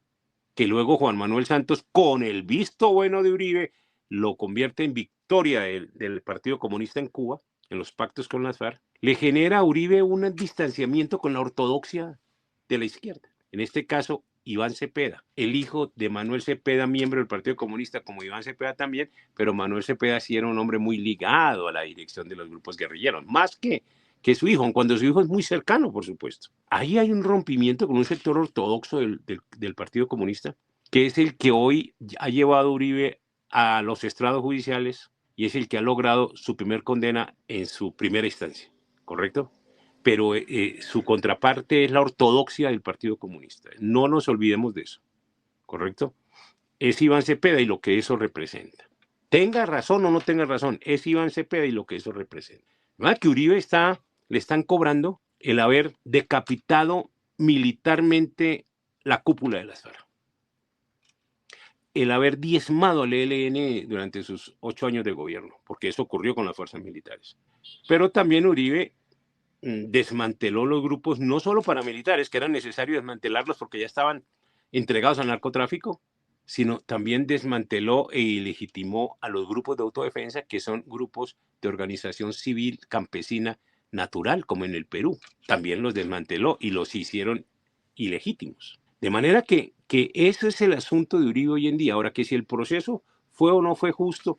Speaker 3: que luego Juan Manuel Santos, con el visto bueno de Uribe, lo convierte en victoria del Partido Comunista en Cuba, en los pactos con las FARC, le genera a Uribe un distanciamiento con la ortodoxia de la izquierda. En este caso, Iván Cepeda, el hijo de Manuel Cepeda, miembro del Partido Comunista, como Iván Cepeda también, pero Manuel Cepeda sí era un hombre muy ligado a la dirección de los grupos guerrilleros, más que que su hijo, cuando su hijo es muy cercano, por supuesto. Ahí hay un rompimiento con un sector ortodoxo del Partido Comunista, que es el que hoy ha llevado a Uribe a los estrados judiciales y es el que ha logrado su primer condena en su primera instancia, ¿correcto? Pero su contraparte es la ortodoxia del Partido Comunista. No nos olvidemos de eso, ¿correcto? Es Iván Cepeda y lo que eso representa. Tenga razón o no tenga razón, es Iván Cepeda y lo que eso representa. ¿Verdad? Que Uribe le están cobrando el haber decapitado militarmente la cúpula de las FARC, el haber diezmado al ELN durante sus 8 años de gobierno, porque eso ocurrió con las fuerzas militares. Pero también Uribe desmanteló los grupos, no solo paramilitares, que era necesario desmantelarlos porque ya estaban entregados al narcotráfico, sino también desmanteló e ilegitimó a los grupos de autodefensa, que son grupos de organización civil campesina natural, como en el Perú. También los desmanteló y los hicieron ilegítimos. De manera que eso es el asunto de Uribe hoy en día. Ahora, que si el proceso fue o no fue justo,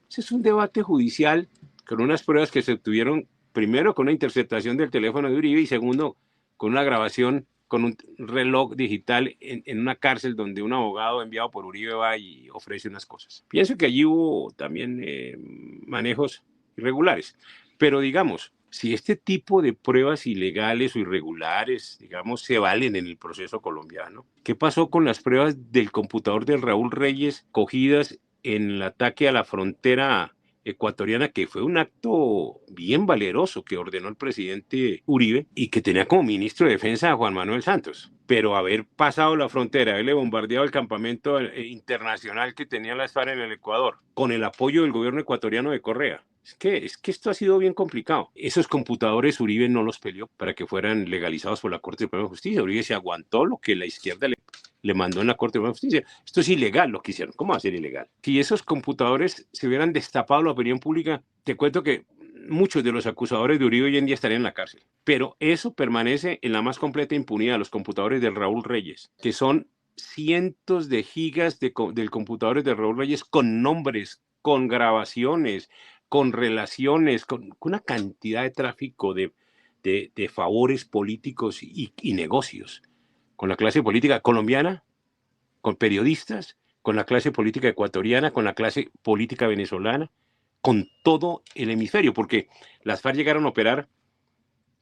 Speaker 3: ese es un debate judicial con unas pruebas que se obtuvieron, primero con una interceptación del teléfono de Uribe y segundo con una grabación con un reloj digital en una cárcel donde un abogado enviado por Uribe va y ofrece unas cosas. Pienso que allí hubo también manejos irregulares, pero digamos, si este tipo de pruebas ilegales o irregulares, digamos, se valen en el proceso colombiano, ¿qué pasó con las pruebas del computador de Raúl Reyes cogidas en el ataque a la frontera ecuatoriana, que fue un acto bien valeroso que ordenó el presidente Uribe y que tenía como ministro de Defensa a Juan Manuel Santos? Pero haber pasado la frontera, haberle bombardeado el campamento internacional que tenía las FARC en el Ecuador, con el apoyo del gobierno ecuatoriano de Correa. Es que esto ha sido bien complicado. Esos computadores Uribe no los peleó para que fueran legalizados por la Corte Suprema de Justicia. Uribe se aguantó lo que la izquierda le mandó en la Corte Suprema de Justicia. Esto es ilegal lo que hicieron. ¿Cómo va a ser ilegal? Si esos computadores se hubieran destapado a la opinión pública, te cuento que muchos de los acusadores de Uribe hoy en día estarían en la cárcel. Pero eso permanece en la más completa impunidad, los computadores de Raúl Reyes, que son cientos de gigas del computadores de Raúl Reyes con nombres, con grabaciones, con relaciones, con una cantidad de tráfico de favores políticos y negocios con la clase política colombiana, con periodistas, con la clase política ecuatoriana, con la clase política venezolana, con todo el hemisferio, porque las FARC llegaron a operar.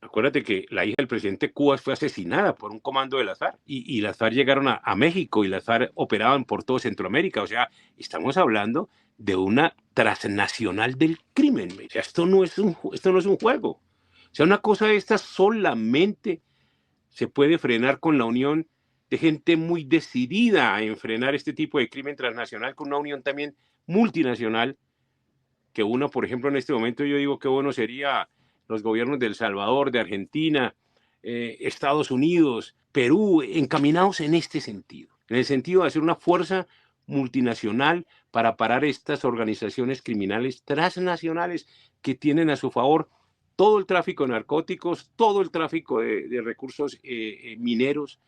Speaker 3: Acuérdate que la hija del presidente Cuba fue asesinada por un comando de las FARC y las FARC llegaron a México y las FARC operaban por todo Centroamérica. O sea, estamos hablando de una transnacional del crimen. O sea, esto no es un juego. O sea, una cosa de estas solamente se puede frenar con la unión de gente muy decidida a enfrenar este tipo de crimen transnacional, con una unión también multinacional, que uno, por ejemplo, en este momento yo digo que bueno sería los gobiernos de El Salvador, de Argentina, Estados Unidos, Perú, encaminados en este sentido, en el sentido de hacer una fuerza multinacional para parar estas organizaciones criminales transnacionales que tienen a su favor todo el tráfico de narcóticos, todo el tráfico de recursos mineros,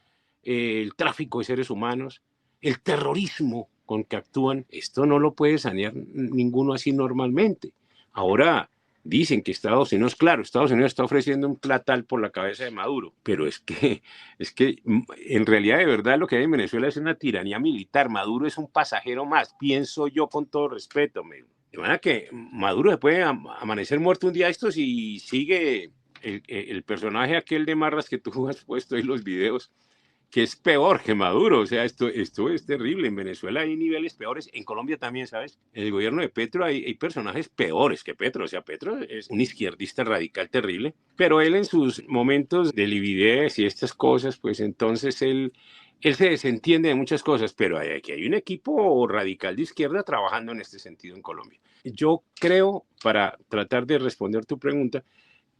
Speaker 3: el tráfico de seres humanos, el terrorismo con que actúan. Esto no lo puede sanear ninguno así normalmente. Ahora dicen que Estados Unidos, claro, Estados Unidos está ofreciendo un platal por la cabeza de Maduro, pero es que en realidad de verdad lo que hay en Venezuela es una tiranía militar. Maduro es un pasajero más, pienso yo con todo respeto. De manera que Maduro se puede amanecer muerto un día de estos y sigue el personaje aquel de Marras que tú has puesto ahí los videos, que es peor que Maduro. O sea, esto es terrible. En Venezuela hay niveles peores. En Colombia también, ¿sabes? En el gobierno de Petro hay personajes peores que Petro. O sea, Petro es un izquierdista radical terrible, pero él en sus momentos de lividez y estas cosas, pues entonces él se desentiende de muchas cosas, pero aquí hay un equipo radical de izquierda trabajando en este sentido en Colombia. Yo creo, para tratar de responder tu pregunta,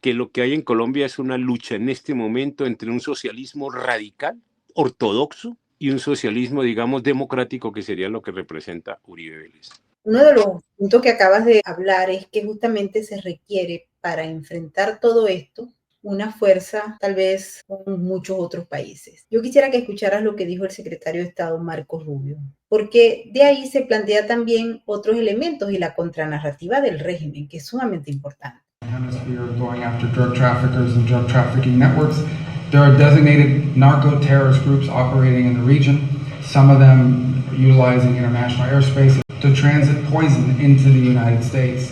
Speaker 3: que lo que hay en Colombia es una lucha en este momento entre un socialismo radical, ortodoxo, y un socialismo, digamos, democrático, que sería lo que representa Uribe Vélez.
Speaker 1: Uno de los puntos que acabas de hablar es que justamente se requiere para enfrentar todo esto una fuerza tal vez con muchos otros países. Yo quisiera que escucharas lo que dijo el secretario de Estado Marco Rubio, porque de ahí se plantea también otros elementos y la contranarrativa del régimen, que es sumamente importante.
Speaker 4: Hemisphere going after drug traffickers and drug trafficking networks. There are designated narco-terrorist groups operating in the region, some of them utilizing international airspace to transit poison into the United States.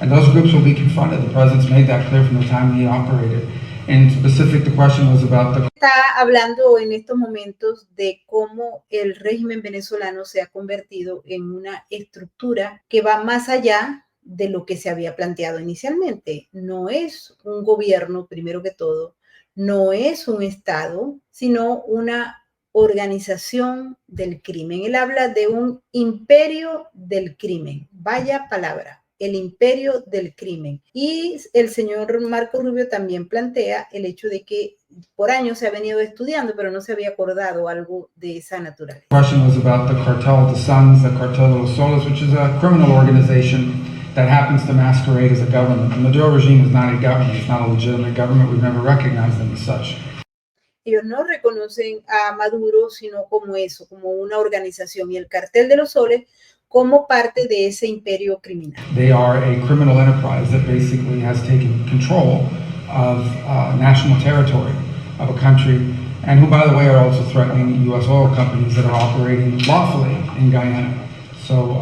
Speaker 4: And those groups will be confronted. The president's made that clear from the time he operated. In specific, the question was about the...
Speaker 1: Está hablando en estos momentos de cómo el régimen venezolano se ha convertido en una estructura que va más allá de lo que se había planteado inicialmente. No es un gobierno, primero que todo, no es un Estado, sino una organización del crimen. Él habla de un imperio del crimen. Vaya palabra, el imperio del crimen. Y el señor Marco Rubio también plantea el hecho de que por años se ha venido estudiando, pero no se había acordado algo de esa naturaleza.
Speaker 4: The question was about the Cartel of the Suns, the Cartel de los Soles, which is a criminal organization that happens to masquerade as a government. The Maduro regime is not a government. It's not a legitimate government. We've never recognized them as such.
Speaker 1: Ellos no reconocen a Maduro sino como eso, como una organización, y el Cartel de los Soles como parte de ese imperio criminal.
Speaker 4: They are a criminal enterprise that basically has taken control of national territory of a country, and who, by the way, are also threatening U.S. oil companies that are operating lawfully in Guyana. So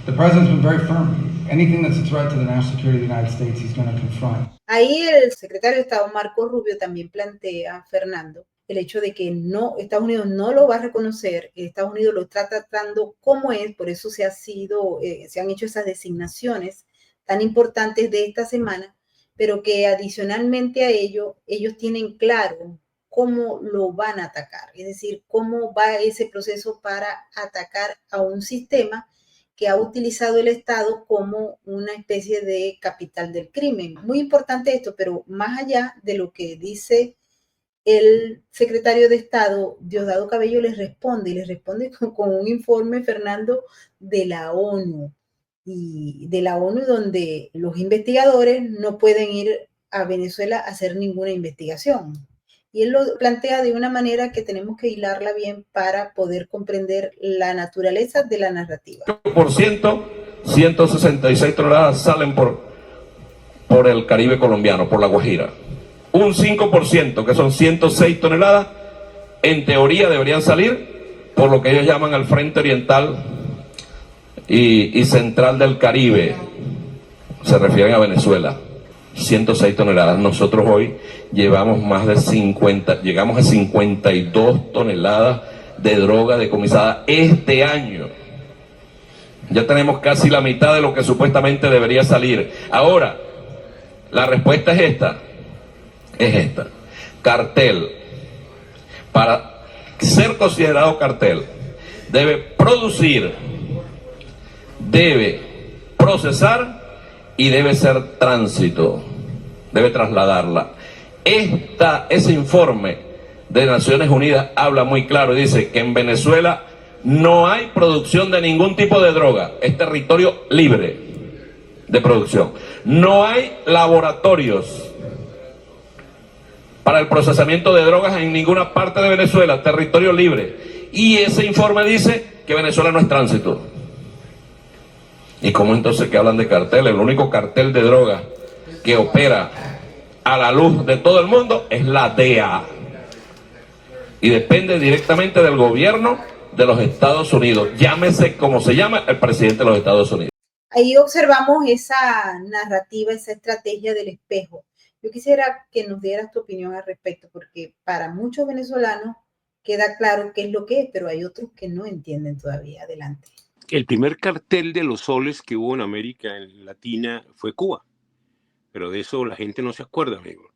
Speaker 4: the president's been very firm. Anything that's a threat to the national security of the United States, he's going to confront.
Speaker 1: Ahí el secretario de Estado Marco Rubio también plantea, Fernando, el hecho de que no, Estados Unidos no lo va a reconocer, Estados Unidos lo está tratando como es, por eso se han hecho esas designaciones tan importantes de esta semana, pero que adicionalmente a ello, ellos tienen claro cómo lo van a atacar, es decir, cómo va ese proceso para atacar a un sistema que ha utilizado el Estado como una especie de capital del crimen. Muy importante esto, pero más allá de lo que dice el secretario de Estado, Diosdado Cabello les responde con un informe, Fernando, de la ONU, y de la ONU donde los investigadores no pueden ir a Venezuela a hacer ninguna investigación. Y él lo plantea de una manera que tenemos que hilarla bien para poder comprender la naturaleza de la narrativa.
Speaker 2: 166 toneladas salen por el Caribe colombiano, por La Guajira. Un 5%, que son 106 toneladas, en teoría deberían salir por lo que ellos llaman el Frente Oriental y Central del Caribe. Se refieren a Venezuela. 106 toneladas. Nosotros hoy llevamos llegamos a 52 toneladas de droga decomisada este año. Ya tenemos casi la mitad de lo que supuestamente debería salir. Ahora, la respuesta es esta. Cartel. Para ser considerado cartel, debe producir, debe procesar y debe ser tránsito, debe trasladarla. Ese informe de Naciones Unidas habla muy claro y dice que en Venezuela no hay producción de ningún tipo de droga, es territorio libre de producción. No hay laboratorios para el procesamiento de drogas en ninguna parte de Venezuela, territorio libre. Y ese informe dice que Venezuela no es tránsito. ¿Y cómo entonces que hablan de cartel? El único cartel de drogas que opera a la luz de todo el mundo es la DEA. Y depende directamente del gobierno de los Estados Unidos. Llámese como se llama el presidente de los Estados Unidos.
Speaker 1: Ahí observamos esa narrativa, esa estrategia del espejo. Yo quisiera que nos dieras tu opinión al respecto, porque para muchos venezolanos queda claro qué es lo que es, pero hay otros que no entienden todavía. Adelante.
Speaker 3: El primer cartel de los soles que hubo en América Latina fue Cuba, pero de eso la gente no se acuerda, amigo.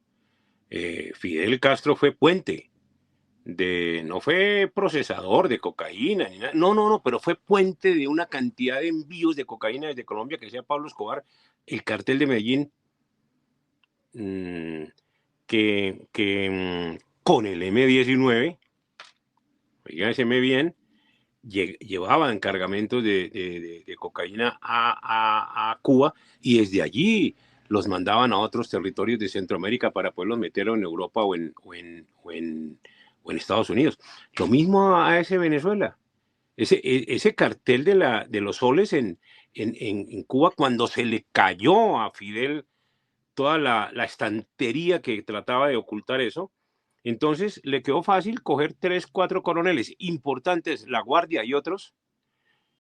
Speaker 3: Fidel Castro fue puente, no fue procesador de cocaína, ni nada. No, pero fue puente de una cantidad de envíos de cocaína desde Colombia que hacía Pablo Escobar, el cartel de Medellín, que con el M-19, fíjense bien, llevaban cargamentos de cocaína a Cuba, y desde allí los mandaban a otros territorios de Centroamérica para poderlos meter en Europa o en Estados Unidos. Lo mismo a ese Venezuela. Ese cartel de los soles en Cuba, cuando se le cayó a Fidel toda la estantería que trataba de ocultar eso. Entonces le quedó fácil coger 3, 4 coroneles importantes, la Guardia y otros,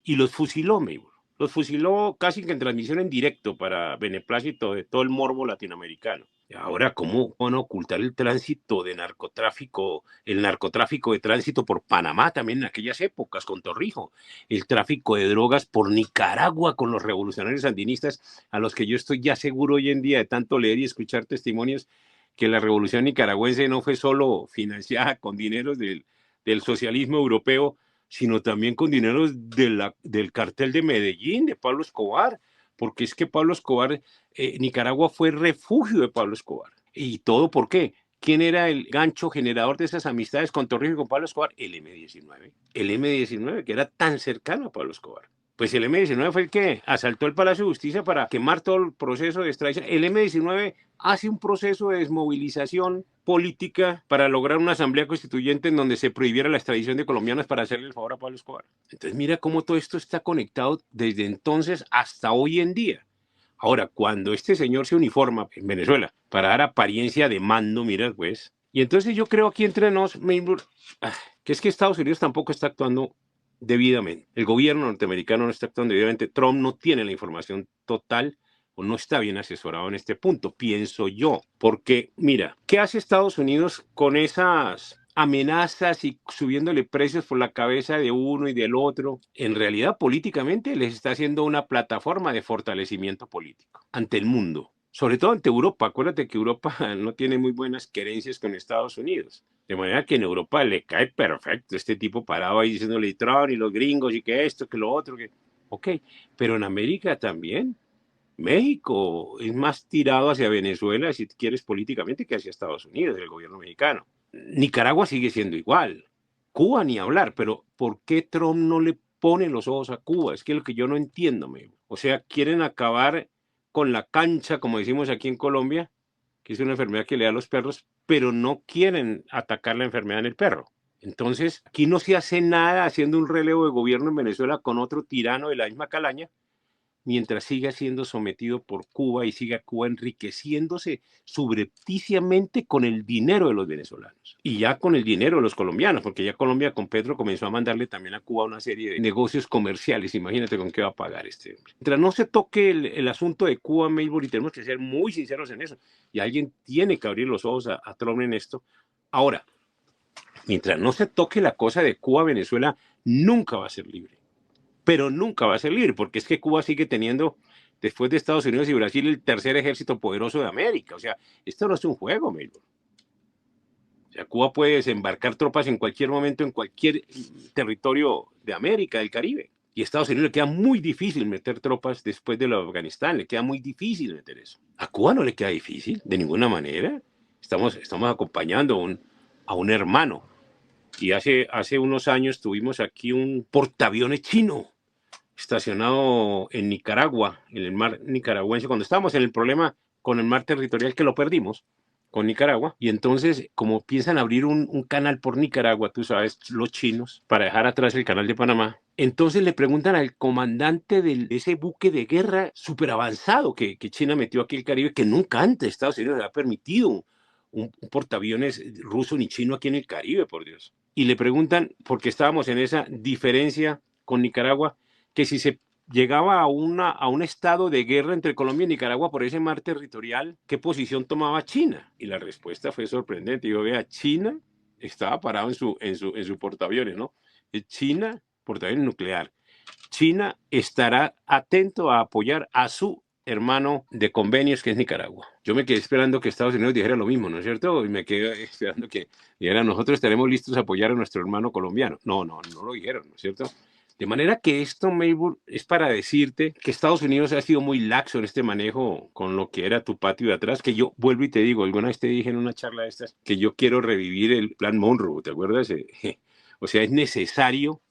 Speaker 3: y los fusiló, Maybor. Los fusiló casi que en transmisión en directo para beneplácito de todo el morbo latinoamericano. Ahora, ¿cómo van a ocultar el tránsito de narcotráfico, el narcotráfico de tránsito por Panamá también en aquellas épocas con Torrijos? El tráfico de drogas por Nicaragua con los revolucionarios sandinistas, a los que yo estoy ya seguro hoy en día de tanto leer y escuchar testimonios que la revolución nicaragüense no fue solo financiada con dineros del socialismo europeo, sino también con dineros del cartel de Medellín, de Pablo Escobar, porque es que Pablo Escobar, Nicaragua fue refugio de Pablo Escobar. ¿Y todo por qué? ¿Quién era el gancho generador de esas amistades con Torrijos y con Pablo Escobar? El M-19. El M-19, que era tan cercano a Pablo Escobar. Pues el M-19 fue el que asaltó el Palacio de Justicia para quemar todo el proceso de extradición. El M-19 hace un proceso de desmovilización política para lograr una asamblea constituyente en donde se prohibiera la extradición de colombianos para hacerle el favor a Pablo Escobar. Entonces mira cómo todo esto está conectado desde entonces hasta hoy en día. Ahora, cuando este señor se uniforma en Venezuela para dar apariencia de mando, mira pues, y entonces yo creo aquí entre nos, que es que Estados Unidos tampoco está actuando debidamente. El gobierno norteamericano no está actuando debidamente. Trump no tiene la información total o no está bien asesorado en este punto, pienso yo. Porque, mira, ¿qué hace Estados Unidos con esas amenazas y subiéndole precios por la cabeza de uno y del otro? En realidad, políticamente, les está haciendo una plataforma de fortalecimiento político ante el mundo. Sobre todo ante Europa. Acuérdate que Europa no tiene muy buenas querencias con Estados Unidos. De manera que en Europa le cae perfecto este tipo parado ahí diciéndole Trump y los gringos y que esto, que lo otro. Que... Ok, pero en América también. México es más tirado hacia Venezuela, si quieres políticamente, que hacia Estados Unidos, el gobierno mexicano. Nicaragua sigue siendo igual. Cuba ni hablar, pero ¿por qué Trump no le pone los ojos a Cuba? Es que es lo que yo no entiendo. O sea, quieren acabar con la cancha, como decimos aquí en Colombia, que es una enfermedad que le da a los perros, pero no quieren atacar la enfermedad en el perro. Entonces, aquí no se hace nada haciendo un relevo de gobierno en Venezuela con otro tirano de la misma calaña, mientras siga siendo sometido por Cuba y siga Cuba enriqueciéndose subrepticiamente con el dinero de los venezolanos y ya con el dinero de los colombianos, porque ya Colombia con Petro comenzó a mandarle también a Cuba una serie de negocios comerciales. Imagínate con qué va a pagar este hombre. Mientras no se toque el asunto de Cuba, Maybor, y tenemos que ser muy sinceros en eso, y alguien tiene que abrir los ojos a Trump en esto. Ahora, mientras no se toque la cosa de Cuba, Venezuela nunca va a ser libre. Pero nunca va a ser libre, porque es que Cuba sigue teniendo, después de Estados Unidos y Brasil, el tercer ejército poderoso de América. O sea, esto no es un juego, Maybor. O sea, Cuba puede desembarcar tropas en cualquier momento, en cualquier territorio de América, del Caribe. Y a Estados Unidos le queda muy difícil meter tropas después de Afganistán, le queda muy difícil meter eso. A Cuba no le queda difícil, de ninguna manera. Estamos acompañando a un hermano. Y hace unos años tuvimos aquí un portaaviones chino estacionado en Nicaragua, en el mar nicaragüense, cuando estábamos en el problema con el mar territorial que lo perdimos con Nicaragua. Y entonces, como piensan abrir un canal por Nicaragua, tú sabes, los chinos, para dejar atrás el canal de Panamá, entonces le preguntan al comandante de ese buque de guerra súper avanzado que China metió aquí el Caribe, que nunca antes Estados Unidos le ha permitido un portaaviones ruso ni chino aquí en el Caribe, por Dios. Y le preguntan, porque estábamos en esa diferencia con Nicaragua, que si se llegaba a un estado de guerra entre Colombia y Nicaragua por ese mar territorial, ¿qué posición tomaba China? Y la respuesta fue sorprendente. Digo, vea, China estaba parado en su portaaviones, ¿no? China, portaaviones nuclear. China estará atento a apoyar a su hermano de convenios, que es Nicaragua. Yo me quedé esperando que Estados Unidos dijera lo mismo, ¿no es cierto? Y me quedé esperando que dijera, nosotros estaremos listos a apoyar a nuestro hermano colombiano. No lo dijeron, ¿no es cierto? De manera que esto, Maybor, es para decirte que Estados Unidos ha sido muy laxo en este manejo con lo que era tu patio de atrás, que yo vuelvo y te digo, alguna vez te dije en una charla de estas que yo quiero revivir el plan Monroe, ¿te acuerdas? O sea, es necesario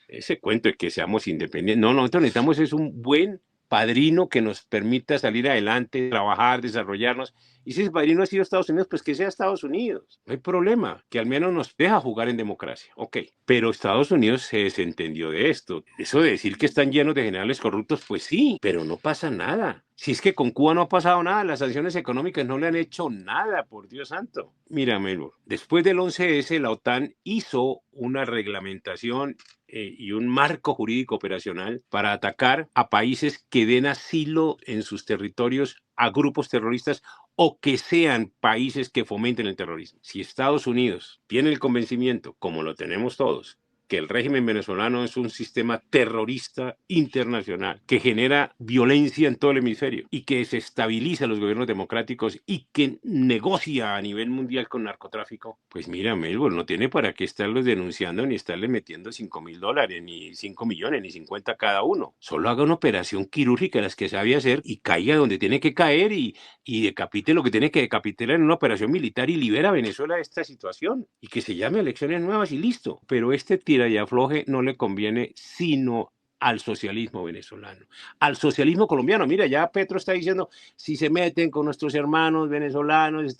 Speaker 3: ese cuento de que seamos independientes. No, nosotros necesitamos es un buen padrino que nos permita salir adelante, trabajar, desarrollarnos. Y si ese padrino ha sido Estados Unidos, pues que sea Estados Unidos. No hay problema, que al menos nos deja jugar en democracia. Ok, pero Estados Unidos se desentendió de esto. Eso de decir que están llenos de generales corruptos, pues sí, pero no pasa nada. Si es que con Cuba no ha pasado nada, las sanciones económicas no le han hecho nada, por Dios santo. Mira, Melbourne, después del 11S, la OTAN hizo una reglamentación y un marco jurídico operacional para atacar a países que den asilo en sus territorios a grupos terroristas o que sean países que fomenten el terrorismo. Si Estados Unidos tiene el convencimiento, como lo tenemos todos, que el régimen venezolano es un sistema terrorista internacional que genera violencia en todo el hemisferio y que desestabiliza los gobiernos democráticos y que negocia a nivel mundial con narcotráfico, pues mira, Melbourne no tiene para qué estarlos denunciando ni estarle metiendo $5,000, ni 5 millones, ni 50 cada uno. Solo haga una operación quirúrgica, las que sabe hacer, y caiga donde tiene que caer y decapite lo que tiene que decapitar en una operación militar y libera a Venezuela de esta situación. Y que se llame elecciones nuevas y listo. Pero este tira y afloje no le conviene sino al socialismo venezolano, al socialismo colombiano. Mira, ya Petro está diciendo, si se meten con nuestros hermanos venezolanos,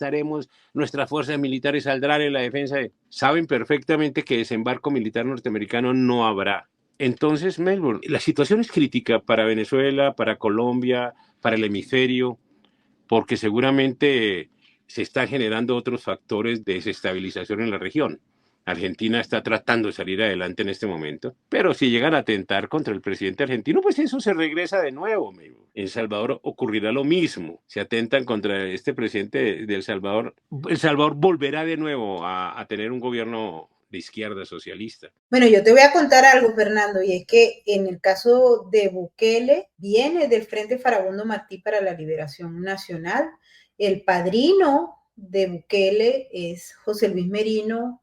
Speaker 3: nuestras fuerzas militares saldrán en la defensa. Saben perfectamente que desembarco militar norteamericano no habrá. Entonces, Melbourne, la situación es crítica para Venezuela, para Colombia, para el hemisferio, porque seguramente se están generando otros factores de desestabilización en la región. Argentina está tratando de salir adelante en este momento, pero si llegan a atentar contra el presidente argentino, pues eso se regresa de nuevo. En Salvador ocurrirá lo mismo. Si atentan contra este presidente de El Salvador volverá de nuevo a tener un gobierno de izquierda socialista.
Speaker 1: Bueno, yo te voy a contar algo, Fernando, y es que en el caso de Bukele, viene del Frente Farabundo Martí para la Liberación Nacional. El padrino de Bukele es José Luis Merino,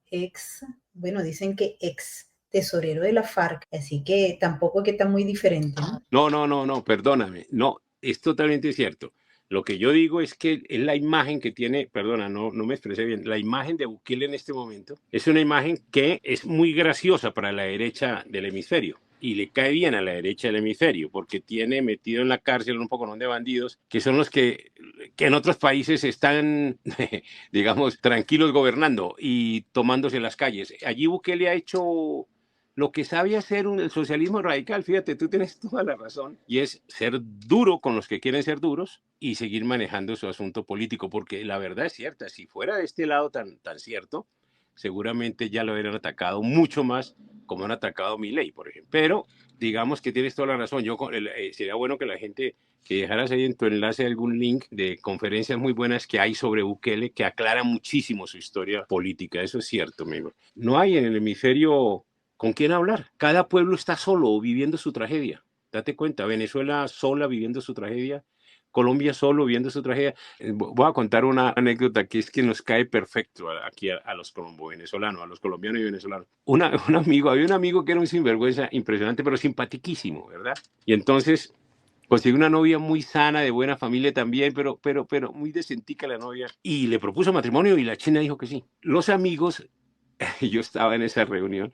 Speaker 1: dicen que ex tesorero de la FARC, así que tampoco es que está muy diferente, ¿no?
Speaker 3: No, perdóname, no, es totalmente cierto. Lo que yo digo es que es la imagen que tiene, perdona, no me expresé bien, la imagen de Bukele en este momento es una imagen que es muy graciosa para la derecha del hemisferio y le cae bien a la derecha del hemisferio porque tiene metido en la cárcel un poco de bandidos que son los que en otros países están, digamos, tranquilos gobernando y tomándose las calles. Allí Bukele ha hecho lo que sabe hacer el socialismo radical, fíjate, tú tienes toda la razón, y es ser duro con los que quieren ser duros y seguir manejando su asunto político, porque la verdad es cierta, si fuera de este lado tan cierto, seguramente ya lo hubieran atacado mucho más como han atacado a Milei, por ejemplo. Pero digamos que tienes toda la razón, sería bueno que la gente que dejaras ahí en tu enlace algún link de conferencias muy buenas que hay sobre Bukele que aclara muchísimo su historia política, eso es cierto, amigo. No hay en el hemisferio ¿con quién hablar? Cada pueblo está solo viviendo su tragedia. Date cuenta, Venezuela sola viviendo su tragedia, Colombia solo viviendo su tragedia. Voy a contar una anécdota que es que nos cae perfecto aquí a los venezolanos, a los colombianos y venezolanos. Había un amigo que era un sinvergüenza impresionante, pero simpaticísimo, ¿verdad? Y entonces consiguió una novia muy sana, de buena familia también, pero muy decentica la novia. Y le propuso matrimonio y la china dijo que sí. Los amigos, yo estaba en esa reunión,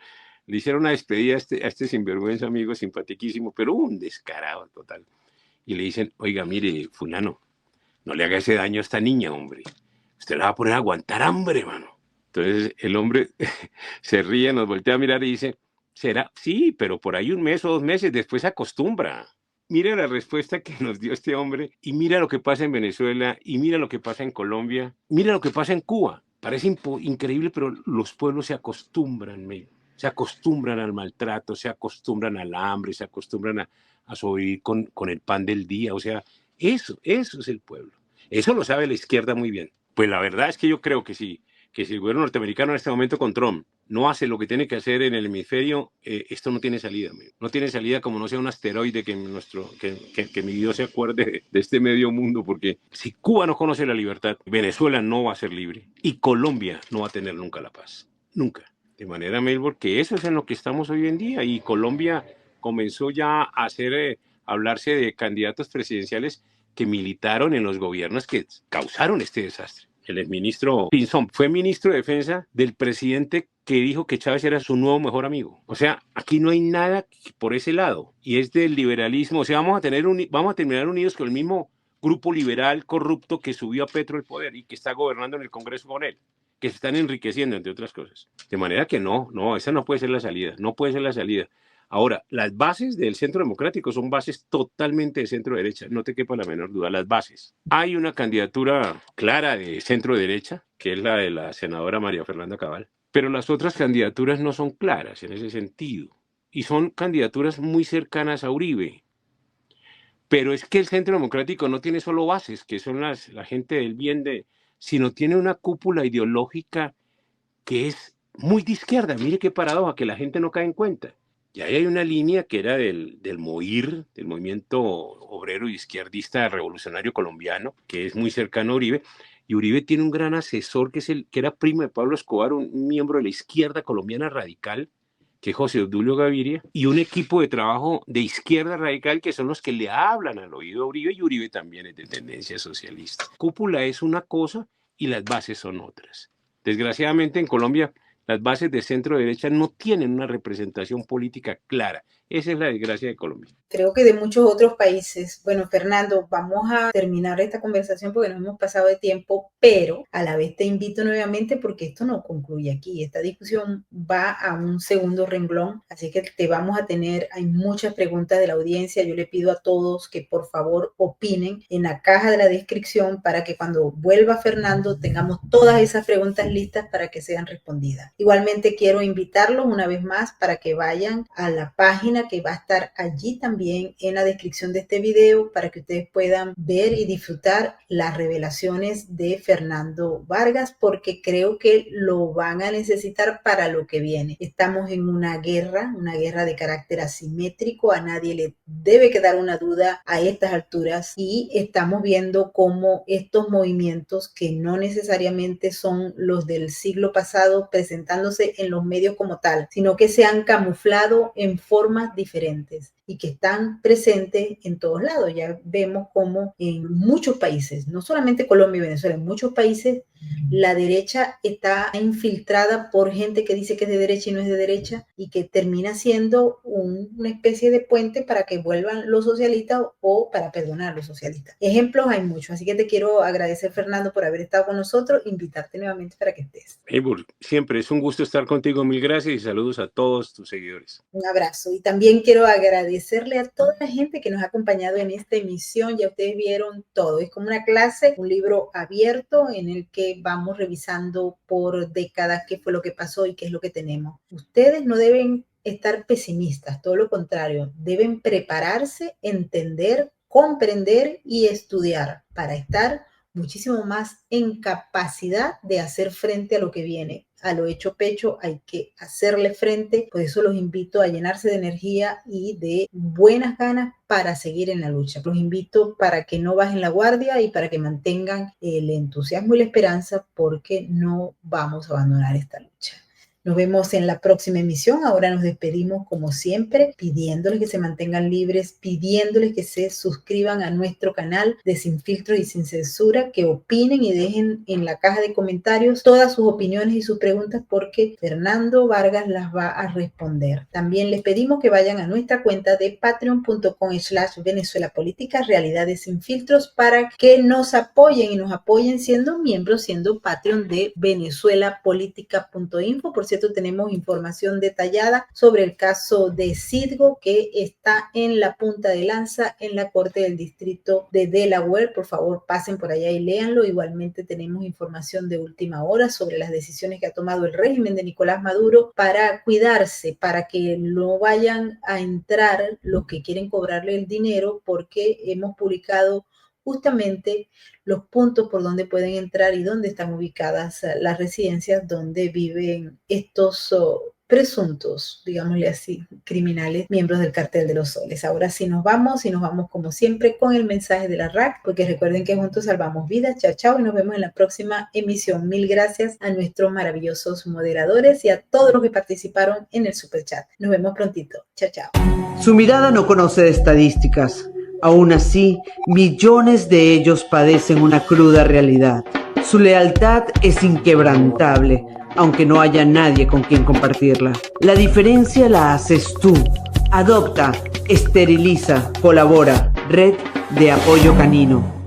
Speaker 3: le hicieron una despedida a este sinvergüenza amigo, simpaticísimo, pero un descarado total. Y le dicen, oiga, mire, fulano, no le haga ese daño a esta niña, hombre. Usted la va a poner a aguantar hambre, mano. Entonces el hombre se ríe, nos voltea a mirar y dice, ¿será? Sí, pero por ahí 1 mes o 2 meses, después se acostumbra. Mira la respuesta que nos dio este hombre y mira lo que pasa en Venezuela y mira lo que pasa en Colombia, mira lo que pasa en Cuba. Parece increíble, pero los pueblos se acostumbran, se acostumbran al maltrato, se acostumbran al hambre, se acostumbran a sobrevivir con el pan del día. O sea, eso es el pueblo. Eso lo sabe la izquierda muy bien. Pues la verdad es que yo creo que si el gobierno norteamericano en este momento con Trump no hace lo que tiene que hacer en el hemisferio, esto no tiene salida. No tiene salida como no sea un asteroide que mi Dios se acuerde de este medio mundo, porque si Cuba no conoce la libertad, Venezuela no va a ser libre y Colombia no va a tener nunca la paz. Nunca. De manera, Melbourne, que eso es en lo que estamos hoy en día y Colombia comenzó ya a hablarse de candidatos presidenciales que militaron en los gobiernos que causaron este desastre. el exministro Pinzón, fue ministro de Defensa del presidente que dijo que Chávez era su nuevo mejor amigo. O sea, aquí no hay nada por ese lado. Y es del liberalismo. O sea, vamos a terminar unidos con el mismo grupo liberal corrupto que subió a Petro al poder y que está gobernando en el Congreso con él, que se están enriqueciendo, entre otras cosas. De manera que no, esa no puede ser la salida. No puede ser la salida. Ahora, las bases del Centro Democrático son bases totalmente de centro-derecha, no te quepa la menor duda, las bases. Hay una candidatura clara de centro-derecha, que es la de la senadora María Fernanda Cabal, pero las otras candidaturas no son claras en ese sentido, y son candidaturas muy cercanas a Uribe. Pero es que el Centro Democrático no tiene solo bases, que son la gente del bien, sino tiene una cúpula ideológica que es muy de izquierda. Mire qué paradoja, que la gente no cae en cuenta. Y ahí hay una línea que era del MOIR, del Movimiento Obrero y Izquierdista Revolucionario Colombiano, que es muy cercano a Uribe, y Uribe tiene un gran asesor que era primo de Pablo Escobar, un miembro de la izquierda colombiana radical, que es José Obdulio Gaviria, y un equipo de trabajo de izquierda radical que son los que le hablan al oído a Uribe, y Uribe también es de tendencia socialista. Cúpula es una cosa y las bases son otras. Desgraciadamente en Colombia las bases de centro derecha no tienen una representación política clara. Esa es la desgracia de Colombia.
Speaker 1: Creo que de muchos otros países. Bueno, Fernando, vamos a terminar esta conversación porque nos hemos pasado de tiempo, pero a la vez te invito nuevamente porque esto no concluye aquí. Esta discusión va a un segundo renglón, así que te vamos a tener, hay muchas preguntas de la audiencia. Yo le pido a todos que por favor opinen en la caja de la descripción para que cuando vuelva Fernando tengamos todas esas preguntas listas para que sean respondidas. Igualmente quiero invitarlos una vez más para que vayan a la página que va a estar allí también en la descripción de este video para que ustedes puedan ver y disfrutar las revelaciones de Fernando Vargas, porque creo que lo van a necesitar para lo que viene. Estamos en una guerra de carácter asimétrico, a nadie le debe quedar una duda a estas alturas, y estamos viendo cómo estos movimientos que no necesariamente son los del siglo pasado presentándose en los medios como tal, sino que se han camuflado en formas diferentes y que están presentes en todos lados. Ya vemos cómo en muchos países, no solamente Colombia y Venezuela, en muchos países la derecha está infiltrada por gente que dice que es de derecha y no es de derecha, y que termina siendo una especie de puente para que vuelvan los socialistas o para perdonar a los socialistas. Ejemplos hay muchos, así que te quiero agradecer, Fernando, por haber estado con nosotros, invitarte nuevamente para que estés.
Speaker 3: Eybur, siempre es un gusto estar contigo, mil gracias y saludos a todos tus seguidores.
Speaker 1: Un abrazo, y también quiero agradecerle a toda la gente que nos ha acompañado en esta emisión. Ya ustedes vieron todo, es como una clase, un libro abierto en el que vamos revisando por décadas qué fue lo que pasó y qué es lo que tenemos. Ustedes no deben estar pesimistas, todo lo contrario, deben prepararse, entender, comprender y estudiar para estar muchísimo más en capacidad de hacer frente a lo que viene. A lo hecho pecho hay que hacerle frente, por eso los invito a llenarse de energía y de buenas ganas para seguir en la lucha. Los invito para que no bajen la guardia y para que mantengan el entusiasmo y la esperanza, porque no vamos a abandonar esta lucha. Nos vemos en la próxima emisión. Ahora nos despedimos como siempre, pidiéndoles que se mantengan libres, pidiéndoles que se suscriban a nuestro canal de Sin Filtros y Sin Censura, que opinen y dejen en la caja de comentarios todas sus opiniones y sus preguntas, porque Fernando Vargas las va a responder. También les pedimos que vayan a nuestra cuenta de patreon.com/Venezuela Política, Realidades Sin Filtros, para que nos apoyen y nos apoyen siendo miembros, siendo Patreon de venezuelapolitica.info. Por cierto, tenemos información detallada sobre el caso de Citgo, que está en la punta de lanza en la Corte del Distrito de Delaware. Por favor, pasen por allá y léanlo. Igualmente tenemos información de última hora sobre las decisiones que ha tomado el régimen de Nicolás Maduro para cuidarse, para que no vayan a entrar los que quieren cobrarle el dinero, porque hemos publicado justamente los puntos por donde pueden entrar y dónde están ubicadas las residencias donde viven estos presuntos, digámosle así, criminales, miembros del Cartel de los Soles. Ahora sí nos vamos, y nos vamos como siempre con el mensaje de la RAC, porque recuerden que juntos salvamos vidas. Chao, chao, y nos vemos en la próxima emisión. Mil gracias a nuestros maravillosos moderadores y a todos los que participaron en el superchat. Nos vemos prontito. Chao, chao.
Speaker 5: Su mirada no conoce de estadísticas. Aún así, millones de ellos padecen una cruda realidad. Su lealtad es inquebrantable, aunque no haya nadie con quien compartirla. La diferencia la haces tú. Adopta, esteriliza, colabora. Red de Apoyo Canino.